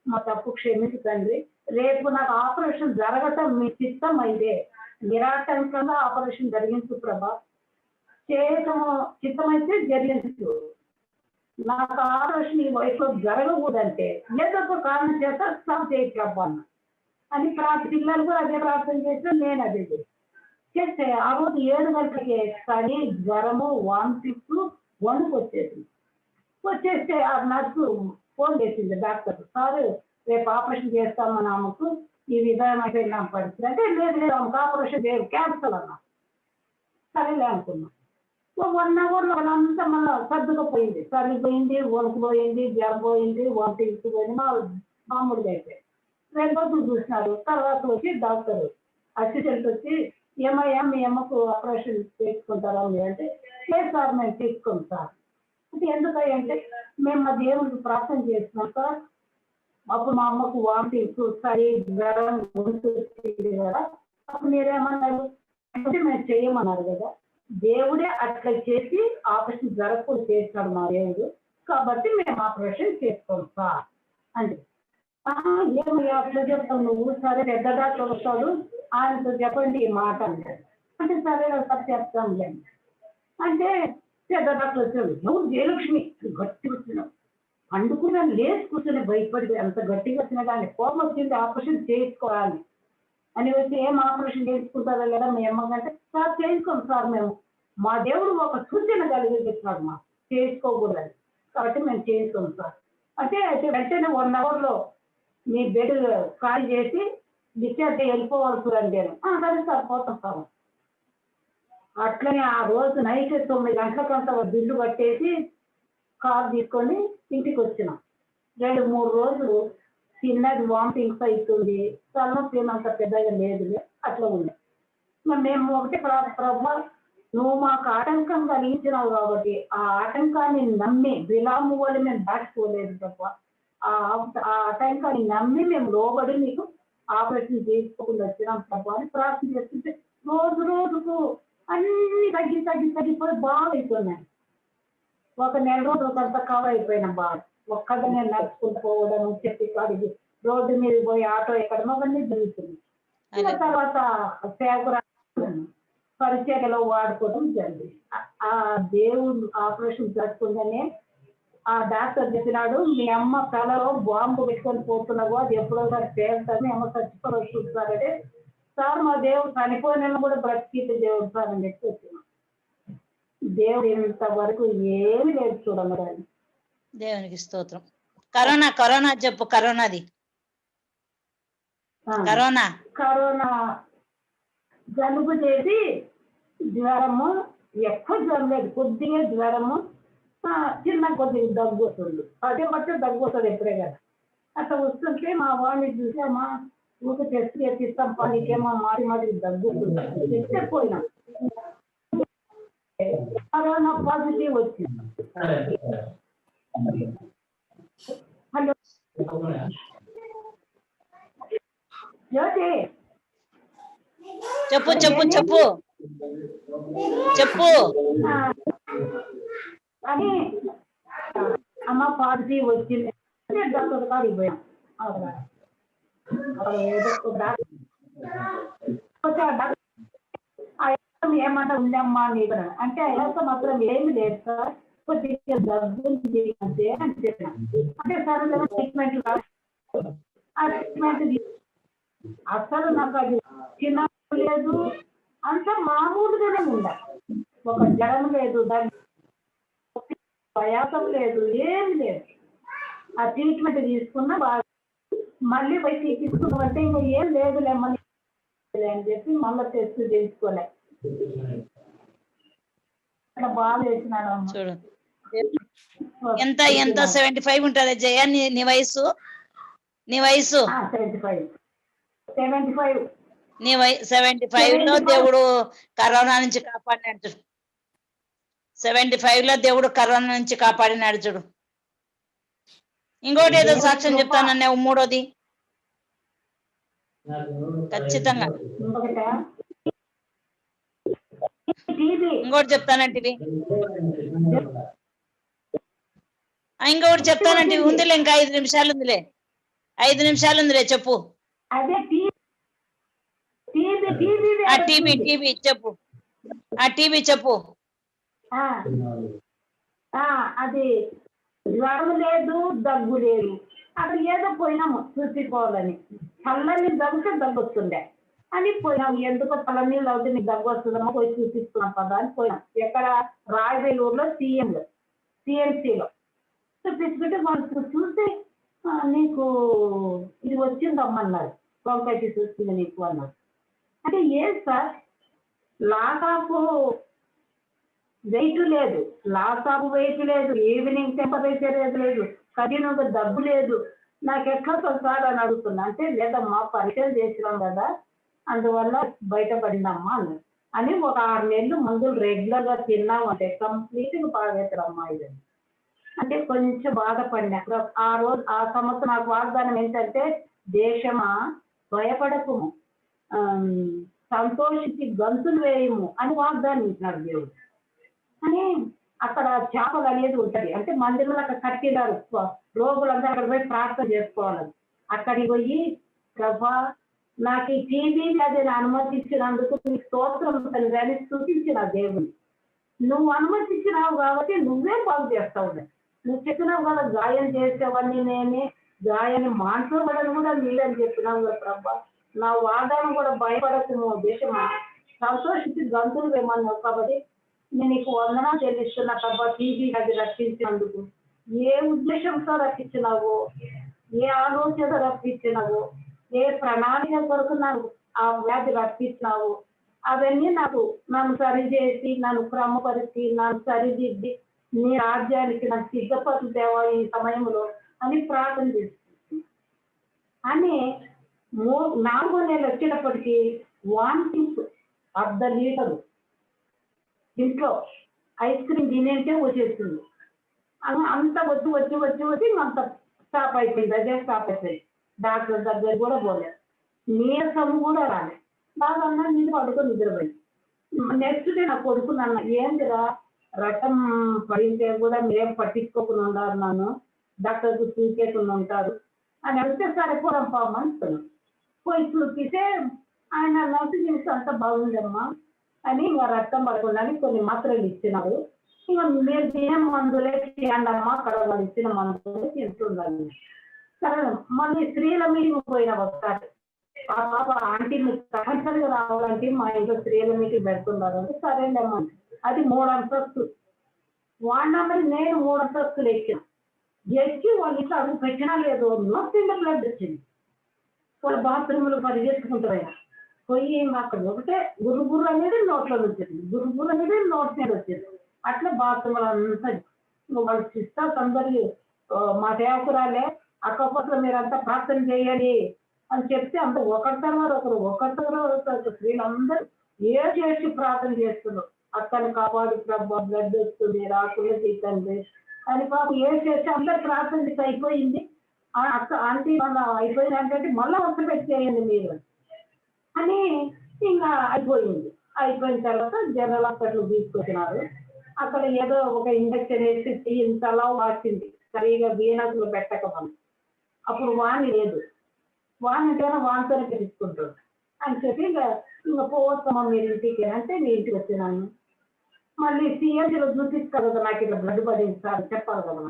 మా తప్పు క్షమించండి. రేపు నాకు ఆపరేషన్ జరగటం మీ చిత్తం అయితే నిరాటంకంగా ఆపరేషన్ జరిగించు ప్రభా, చేయటము చిత్తమైతే జరిగించు. నాకు ఆపరేషన్ ఈ వయసులో జరగకూడదంటే ఏదో ఒక కారణం చేత స్టాప్ చేయొచ్చు ప్రభా అని పిల్లలు కూడా అదే ప్రార్థన చేస్తే నేను అదే చేస్తే ఆ రోజు 7 గంటలకి చలి, జ్వరము, వాంతిస్తూ వణుకు వచ్చేస్తే ఆ నర్సు ఫోన్ చేసింది డాక్టర్, సార్ రేపు ఆపరేషన్ చేస్తామని ఆమెకు ఈ విధానం అయిపోయిన పరిస్థితి అంటే లేదు ఆమెకు ఆపరేషన్ చేయదు క్యాన్సల్ అన్నా. సరేలే అనుకున్నాం. 1 అవర్లో వాళ్ళంతా మళ్ళీ సర్దుకుపోయింది, పోయింది, వణుకు పోయింది, జ్వరం పోయింది, వాంతిస్తూ పోయింది, మామూలుగా అయిపోయింది. 2 రోజులు చూసినారు. తర్వాత వచ్చి డాక్టర్ అసిస్టెంట్ వచ్చి ఏమయ్యా మీ అమ్మకు ఆపరేషన్ చేసుకుంటారా అంటే లేదు సార్ మేము తీసుకోం సార్ అంటే ఎందుకంటే మేము మా దేవుడికి ప్రార్థన చేస్తున్నాం సార్, అప్పుడు మా అమ్మకు వామిటింగ్స్, చలి, జ్వరం ఉంటుంది కదా, అప్పుడు మీరేమన్నారు అంటే మేము చేయమన్నారు కదా, దేవుడే అట్లా చేసి ఆపరేషన్ జరగకుండా చేస్తాడు మా దేవుడు, కాబట్టి మేము ఆపరేషన్ చేసుకోం సార్ అంటే ఏమి అట్లా చెప్తావు నువ్వు, సరే పెద్ద డాక్టర్ వస్తాడు ఆయనతో చెప్పండి ఈ మాట అంటే సరే సార్ చెప్తాంలేండి అంటే పెద్ద డాక్టర్ వచ్చాడు. నువ్వు జయలక్ష్మి గట్టి వచ్చినావు, అందుకుని లేచి కూర్చొని భయపడి అంత గట్టిగా వచ్చినా కానీ కోపం వచ్చింది ఆపరేషన్ చేసుకోవాలి అని వచ్చి ఏం ఆపరేషన్ చేసుకుంటారా లేదా మీ అమ్మకంటే సార్ చేసుకోండి సార్, మేము మా దేవుడు ఒక సూచన కలిగించాడు మా చేసుకోకూడదు కాబట్టి మేము చేసుకోం సార్ అంటే వెంటనే 1 అవర్లో మీ బెడ్ ఖాళీ చేసి డిశ్చార్జ్ వెళ్ళిపోవాలి అంటే సరే సార్ పోతాం సార్. అట్లనే ఆ రోజు నైట్ 9 గంటలకంతా బిల్లు కట్టేసి కార్ తీసుకొని ఇంటికి వచ్చినాం. 2-3 రోజులు తిన్నది వామిటింగ్స్ అవుతుంది, తలనొప్పి అంత పెద్దగా లేదు, అట్లా ఉంది. మేము ఒకటి ప్రభా నువ్వు మాకు ఆటంకం కలిగించినావు కాబట్టి ఆ ఆటంకాన్ని నమ్మి విలాము వల్ల మేము దాచుకోలేదు తప్ప ఆ ఆటంకాన్ని నమ్మి మేము లోబడి మీకు ఆపరేషన్ చేసుకోకుండా వచ్చినాం తప్ప అని ప్రార్థన చేస్తుంటే రోజుకు అన్ని తగ్గిపోయి బాగా అయిపోయినాయి. ఒక 1 నెల రోజులకంతా కవర్ అయిపోయినా బాగా ఒక్కగా నేను నడుచుకుంటూ పోవడం, చెప్పి కాడికి రోడ్డు మీద పోయి ఆటో ఎక్కడం అవన్నీ జరుగుతుంది. తర్వాత సేవకురా పరిచయలో వాడుకోవడం జరిగింది. ఆ దేవుడు ఆపరేషన్ జరగకుండానే ఆ డాక్టర్ చెప్పినాడు మీ అమ్మ తలలో బాంబు పెట్టుకొని పోతున్నావు, అది ఎప్పుడో సార్ పేరుతారు, మీ అమ్మ చచ్చిపోయి చూస్తారంటే సార్ మా దేవుడు చనిపోయిన కూడా బ్రతికితే దేవుడు సార్ అని చెప్పి వచ్చినాం. దేవుడు ఇంతవరకు ఏమి లేదు చూడమని దేవునికి స్తోత్రం. కరోనా చెప్పు, కరోనాది కరోనా జలుబు చేసి జ్వరము, ఎక్కువ జ్వరం లేదు, కొద్దిగా జ్వరము, చిన్న కొద్దిగా దగ్గు వస్తుంది, అదే బట్టి దగ్గు వస్తుంది ఎప్పుడే కదా. అట్లా వస్తుంటే మా వాడిని చూసి అమ్మా ఊరికి టెస్ట్ చేపిస్తాం పనికేమో మాటి దగ్గు తెచ్చే పోయినాం. కరోనా పాజిటివ్ వచ్చింది. హలో జ్యోతి చెప్పు అని అమ్మ పాజిటివ్ వచ్చింది డాక్టర్ కాడికి పోయాం. ఏమన్నా ఉందమ్మా నీకు అంటే అయ్యాక మాత్రం ఏమి లేదు సార్, కొద్దిగా దగ్గు అంతే అని చెప్పిన అంటే సార్ ట్రీట్మెంట్ అసలు నాకు అది చిన్న లేదు, అంతా మామూలుగానే ఉండాలి, ఒక జ్వరం లేదు, ప్రయాసం లేదు, ఏమి లేదు. ఆ ట్రీట్మెంట్ తీసుకున్నా బాగా మళ్ళీ పోయి తీసుకున్నామంటే ఇంకా ఏం లేదులేమని అని చెప్పి మళ్ళీ టెస్ట్ చేసుకోలే బాగా చేసినాడు. చూడు ఎంత 75 ఉంటది జయ నీ వయసు? 75 లో దేవుడు కరోనా నుంచి కాపాడినాడు చూడు. 75 లో దేవుడు కరోనా నుంచి కాపాడినాడు చూడు. ఇంకోటి ఏదో సాక్ష్యం చెప్తానన్నా, 3వది ఖచ్చితంగా ఇంకోటి చెప్తానంటివి, ఇంకొకటి చెప్తానంటివి ఉందిలే, ఇంకా 5 నిమిషాలు ఉందిలే, 5 నిమిషాలు ఉందిలే చెప్పు. అదే టీబీ అది టీబీ ఆ టీబీ చెప్పు. ఆ టీబీ చెప్పు. అది జ్వరం లేదు, దగ్గు లేదు. అక్కడ ఏదో పోయినాము చూసుకోవాలని. చల్లని దగ్గుకే దగ్గు వస్తుండే అని పోయినాం. ఎందుకో చల్లనీళ్ళు అవుతుంది, నీకు దగ్గు వస్తుందమ్మా, పోయి చూపిస్తున్నాం కదా అని పోయినాం. ఎక్కడ రాయవేలూరులో సిఎంసిలో చూపించుకుంటే వాళ్ళు చూసి నీకు ఇది వచ్చిందమ్మన్నారు, బ్రాంకైటిస్ వచ్చింది నీకు అన్నారు. అంటే ఏం సార్, లాస్ ఆఫ్ వెయిట్ లేదు, ఈవినింగ్ టెంపరేచర్ లేదు, కఠినంగా డబ్బు లేదు, నాకు ఎట్లా సార్ అని అడుగుతున్నా. అంటే లేదమ్మా పరీక్షలు చేసినాం కదా అందువల్ల బయటపడిందమ్మా అన్నారు. అని ఒక 6 నెలలు మందులు రెగ్యులర్ గా తిన్నామంటే కంప్లీట్ గా బాగవుతారమ్మా ఇది. అంటే కొంచెం బాధపడినా ఆ సంవత్సరం నాకు వాగ్దానం ఏంటంటే, దేశమా భయపడకుము, సంతోషించి గంతులు వేయము అని వాగ్దానం ఇచ్చినాడు దేవుడు. అని అక్కడ చేపలు అనేది ఉంటది. అంటే మందిరంలో అక్కడ కట్టినారు, రోగులందరూ అక్కడ పోయి ప్రార్థన చేసుకోవాలని. అక్కడికి పోయి ప్రభా నాకు ఈ టీబీ వ్యాధిని అనుమతించినందుకు నీకు స్తోత్రం తండ్రి అని స్తుతించిన దేవుని. నువ్వు అనుమతించినావు కాబట్టి నువ్వే బాగు చేస్తావు. నువ్వు చెప్పినావు కదా గాయం చేసేవన్నీ నేనే, గాయాన్ని మాట్లాడని కూడా నీళ్ళని చెప్పినావు కదా ప్రభా. నా వాదాన్ని కూడా భయపడకు దేశమా, సంతోషించి గంతులు వేమన్నావు. కాబట్టి నేను నీకు వందనాలు చెల్లిస్తున్నా ప్రభా, టీబీ అది రక్షించినందుకు. ఏ ఉద్దేశంతో రక్షించినావో, ఏ ఆలోచనతో రక్షించినావో, ఏ ప్రణాళిక కొరకు నాకు ఆ వ్యాధి రక్షించినావు, అవన్నీ నన్ను సరిచేసి, నన్ను క్రమపరిచి, నన్ను సరిదిద్ది నీ రాజ్యానికి నాకు సిద్ధపరుచు దేవా ఈ సమయంలో అని ప్రార్థన చేస్తుంది. అని 4వ నెల వచ్చేటప్పటికి వామిటింగ్స్ 1/2 లీటరు ఇంట్లో ఐస్ క్రీమ్ తినేంటే వచ్చేస్తుంది. అంత వచ్చి అంత స్టాప్ అయిపోయింది. అదే స్టాప్ అయిపోయింది. డాక్టర్ దగ్గర కూడా పోలేదు, నీరసం కూడా రాలేదు. బాగా అన్నా నీళ్ళు పడుకొని నిద్రపోయింది. నెక్స్ట్ డే నా కొడుకు నన్ను ఏంటిరా రక్తం పడితే కూడా మీరేం పట్టించుకోకుండా ఉన్నారు, నన్ను డాక్టర్కు చూసేకుండా ఉంటారు అని అడిగితే సరిపోరం పామని పోయి చూపిస్తే ఆయన నర్సు చేస్తే అంత బాగుందమ్మా అని ఇంకా రక్తం పడకుండా కొన్ని మాత్రలు ఇచ్చినారు. ఇంకా మీరు తినే మందులే చేయండమ్మా, అక్కడ వాళ్ళు ఇచ్చిన మందులే తింటున్నాను. సరే మళ్ళీ స్త్రీల మీటింగ్ పోయినా ఒకసారి. ఆ పాప ఆంటీ మీకు తప్పనిసరిగా రావాలంటే మా ఇంట్లో స్త్రీల మీటింగ్ పెడుతున్నారు అంటే సరేలేమ్మా. అది 3 అంతస్తు వాడినామని నేను 3 అంతస్తులు ఎక్కి వాళ్ళ ఇంట్లో అడుగు పెట్టినా లేదు, నొప్పిండ బ్లడ్ వచ్చింది. వాళ్ళ బాత్రూమ్లో పరిగెత్తుకుంటారు. పోయి అక్కడ ఒకటే గురుగురు అనేది నోట్లో వచ్చింది, గురుగురు అనేది నోట్ మీద వచ్చింది. అట్లా బాత్రూమ్లో అంతా వాళ్ళ సిస్టర్స్ అందరు మా సేవకురాలే అక్కపట్ల మీరంతా ప్రార్థన చేయాలి అని చెప్తే అంత ఒకరి తర్వాత ఒకరు స్త్రీలందరూ ఏ చేసి ప్రార్థన చేస్తున్నారు. అక్కని కాపాడు ప్రభా, బ్లడ్ వస్తుంది, రాకుండా తీసండి అని పాపం ఏ చేసి అందరు ప్రార్థన చేసి అయిపోయింది. అక్క ఆంటీ మళ్ళీ అయిపోయింది అంటే మళ్ళీ వరుస పెట్టేయండి మీరు అని ఇంకా అయిపోయింది. అయిపోయిన తర్వాత జనరల్ హాస్పిటల్ తీసుకొచ్చినారు. అక్కడ ఏదో ఒక ఇంజక్షన్ వేసి ఇంతలా వాచింది, సరిగా వీనకులు పెట్టకపోయి. అప్పుడు వాణి లేదు, వాణితోనే వానితోనే తెలుసుకుంటాడు అని చెప్పి ఇంకా పోవస్తామా మీరు ఇంటికి అంటే మీ ఇంటికి వచ్చినాను. మళ్ళీ సిఎంసీలో చూపిస్తారు కదా, నాకు ఇట్లా బ్లడ్ పడింది సార్ చెప్పాలి కదా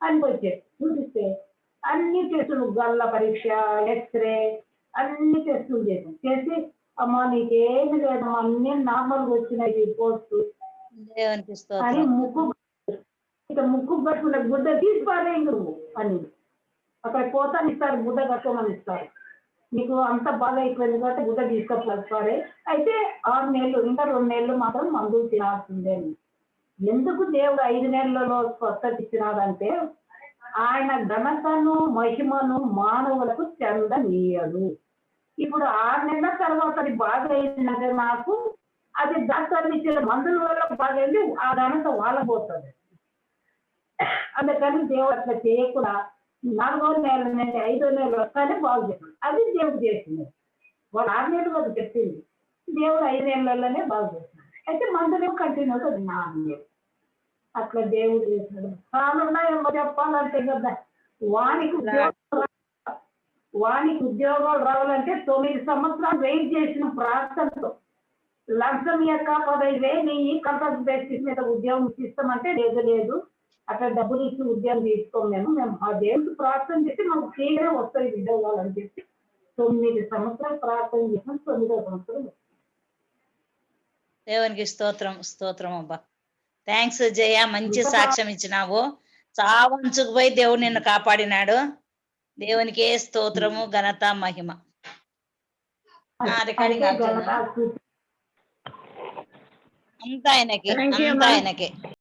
అని వచ్చే చూపిస్తే అన్ని టెస్టులు, గల్ల పరీక్ష, ఎక్స్రే అన్ని టెస్టులు చేసి అమ్మా నీకేమి లేదమ్మా అన్ని నార్మల్గా వచ్చినాయి రిపోర్ట్స్ అని ముక్కు కట్టుకున్న గుడ్డ తీసుకోవాలి నువ్వు అని అక్కడ పోతాను ఇస్తారు, గుడ్డ కట్టుకోమని ఇస్తారు. నీకు అంత బాగా అయిపోయింది కాబట్టి గుడ్డ తీసుకోవాలి. అయితే 6 నెలలు ఇంకా 2 నెలలు మాత్రం మందులు తినాల్సిందే. ఎందుకు దేవుడు 5 నెలలలో స్వస్థత ఇచ్చినాడంటే ఆయన ఘనతను మహిమను మానవులకు చెందనీయడు. ఇప్పుడు 6 నెలల తర్వాత అది బాగా అయిందంటే నాకు అది డాక్టర్లు ఇచ్చిన మందుల వల్ల బాగైంది, ఆ ఘనత వాళ్ళపోతుంది. అందుకని దేవుడు అట్లా చేయకుండా 4వ నెల నుండి 5వ నెల వస్తానే బాగు చేస్తాడు. అది దేవుడు చేసింది. వాళ్ళు 6 నెలలు కదా చెప్పింది, దేవుడు 5 నెలల్లోనే బాగు చేస్తున్నాడు. అయితే మందులు కంటిన్యూగా 4 నెలలు అట్లా దేవుడు చేసినాడు. చాలా ఉన్నాయేమో చెప్పాలంటే కదా. వానికి వానికి ఉద్యోగాలు రావాలంటే 9 సంవత్సరాలు వెయిట్ చేసిన ప్రార్థనతో లంచం యొక్క 15,000 కాంట్రాక్ట్ బేసిస్ మీద ఉద్యోగం ఇస్తామంటే లేదు అట్లా డబ్బులు ఇచ్చి ఉద్యోగం తీసుకోం మేము ఆ దేవుడికి ప్రార్థన చేసి మాకు ఫ్రీగా వస్తాయి ఉద్యోగాలు అని చెప్పి 9 సంవత్సరాలు ప్రార్థన చేసిన 9వ సంవత్సరం. దేవునికి స్తోత్రం అబ్బా. థ్యాంక్స్ జయ, మంచి సాక్ష్యం ఇచ్చినావు. చావంచుకు పోయి దేవుడు నిన్ను కాపాడినాడు. దేవునికే స్తోత్రము, ఘనత, మహిమ. రికార్డింగ్ అంతా ఆయనకే.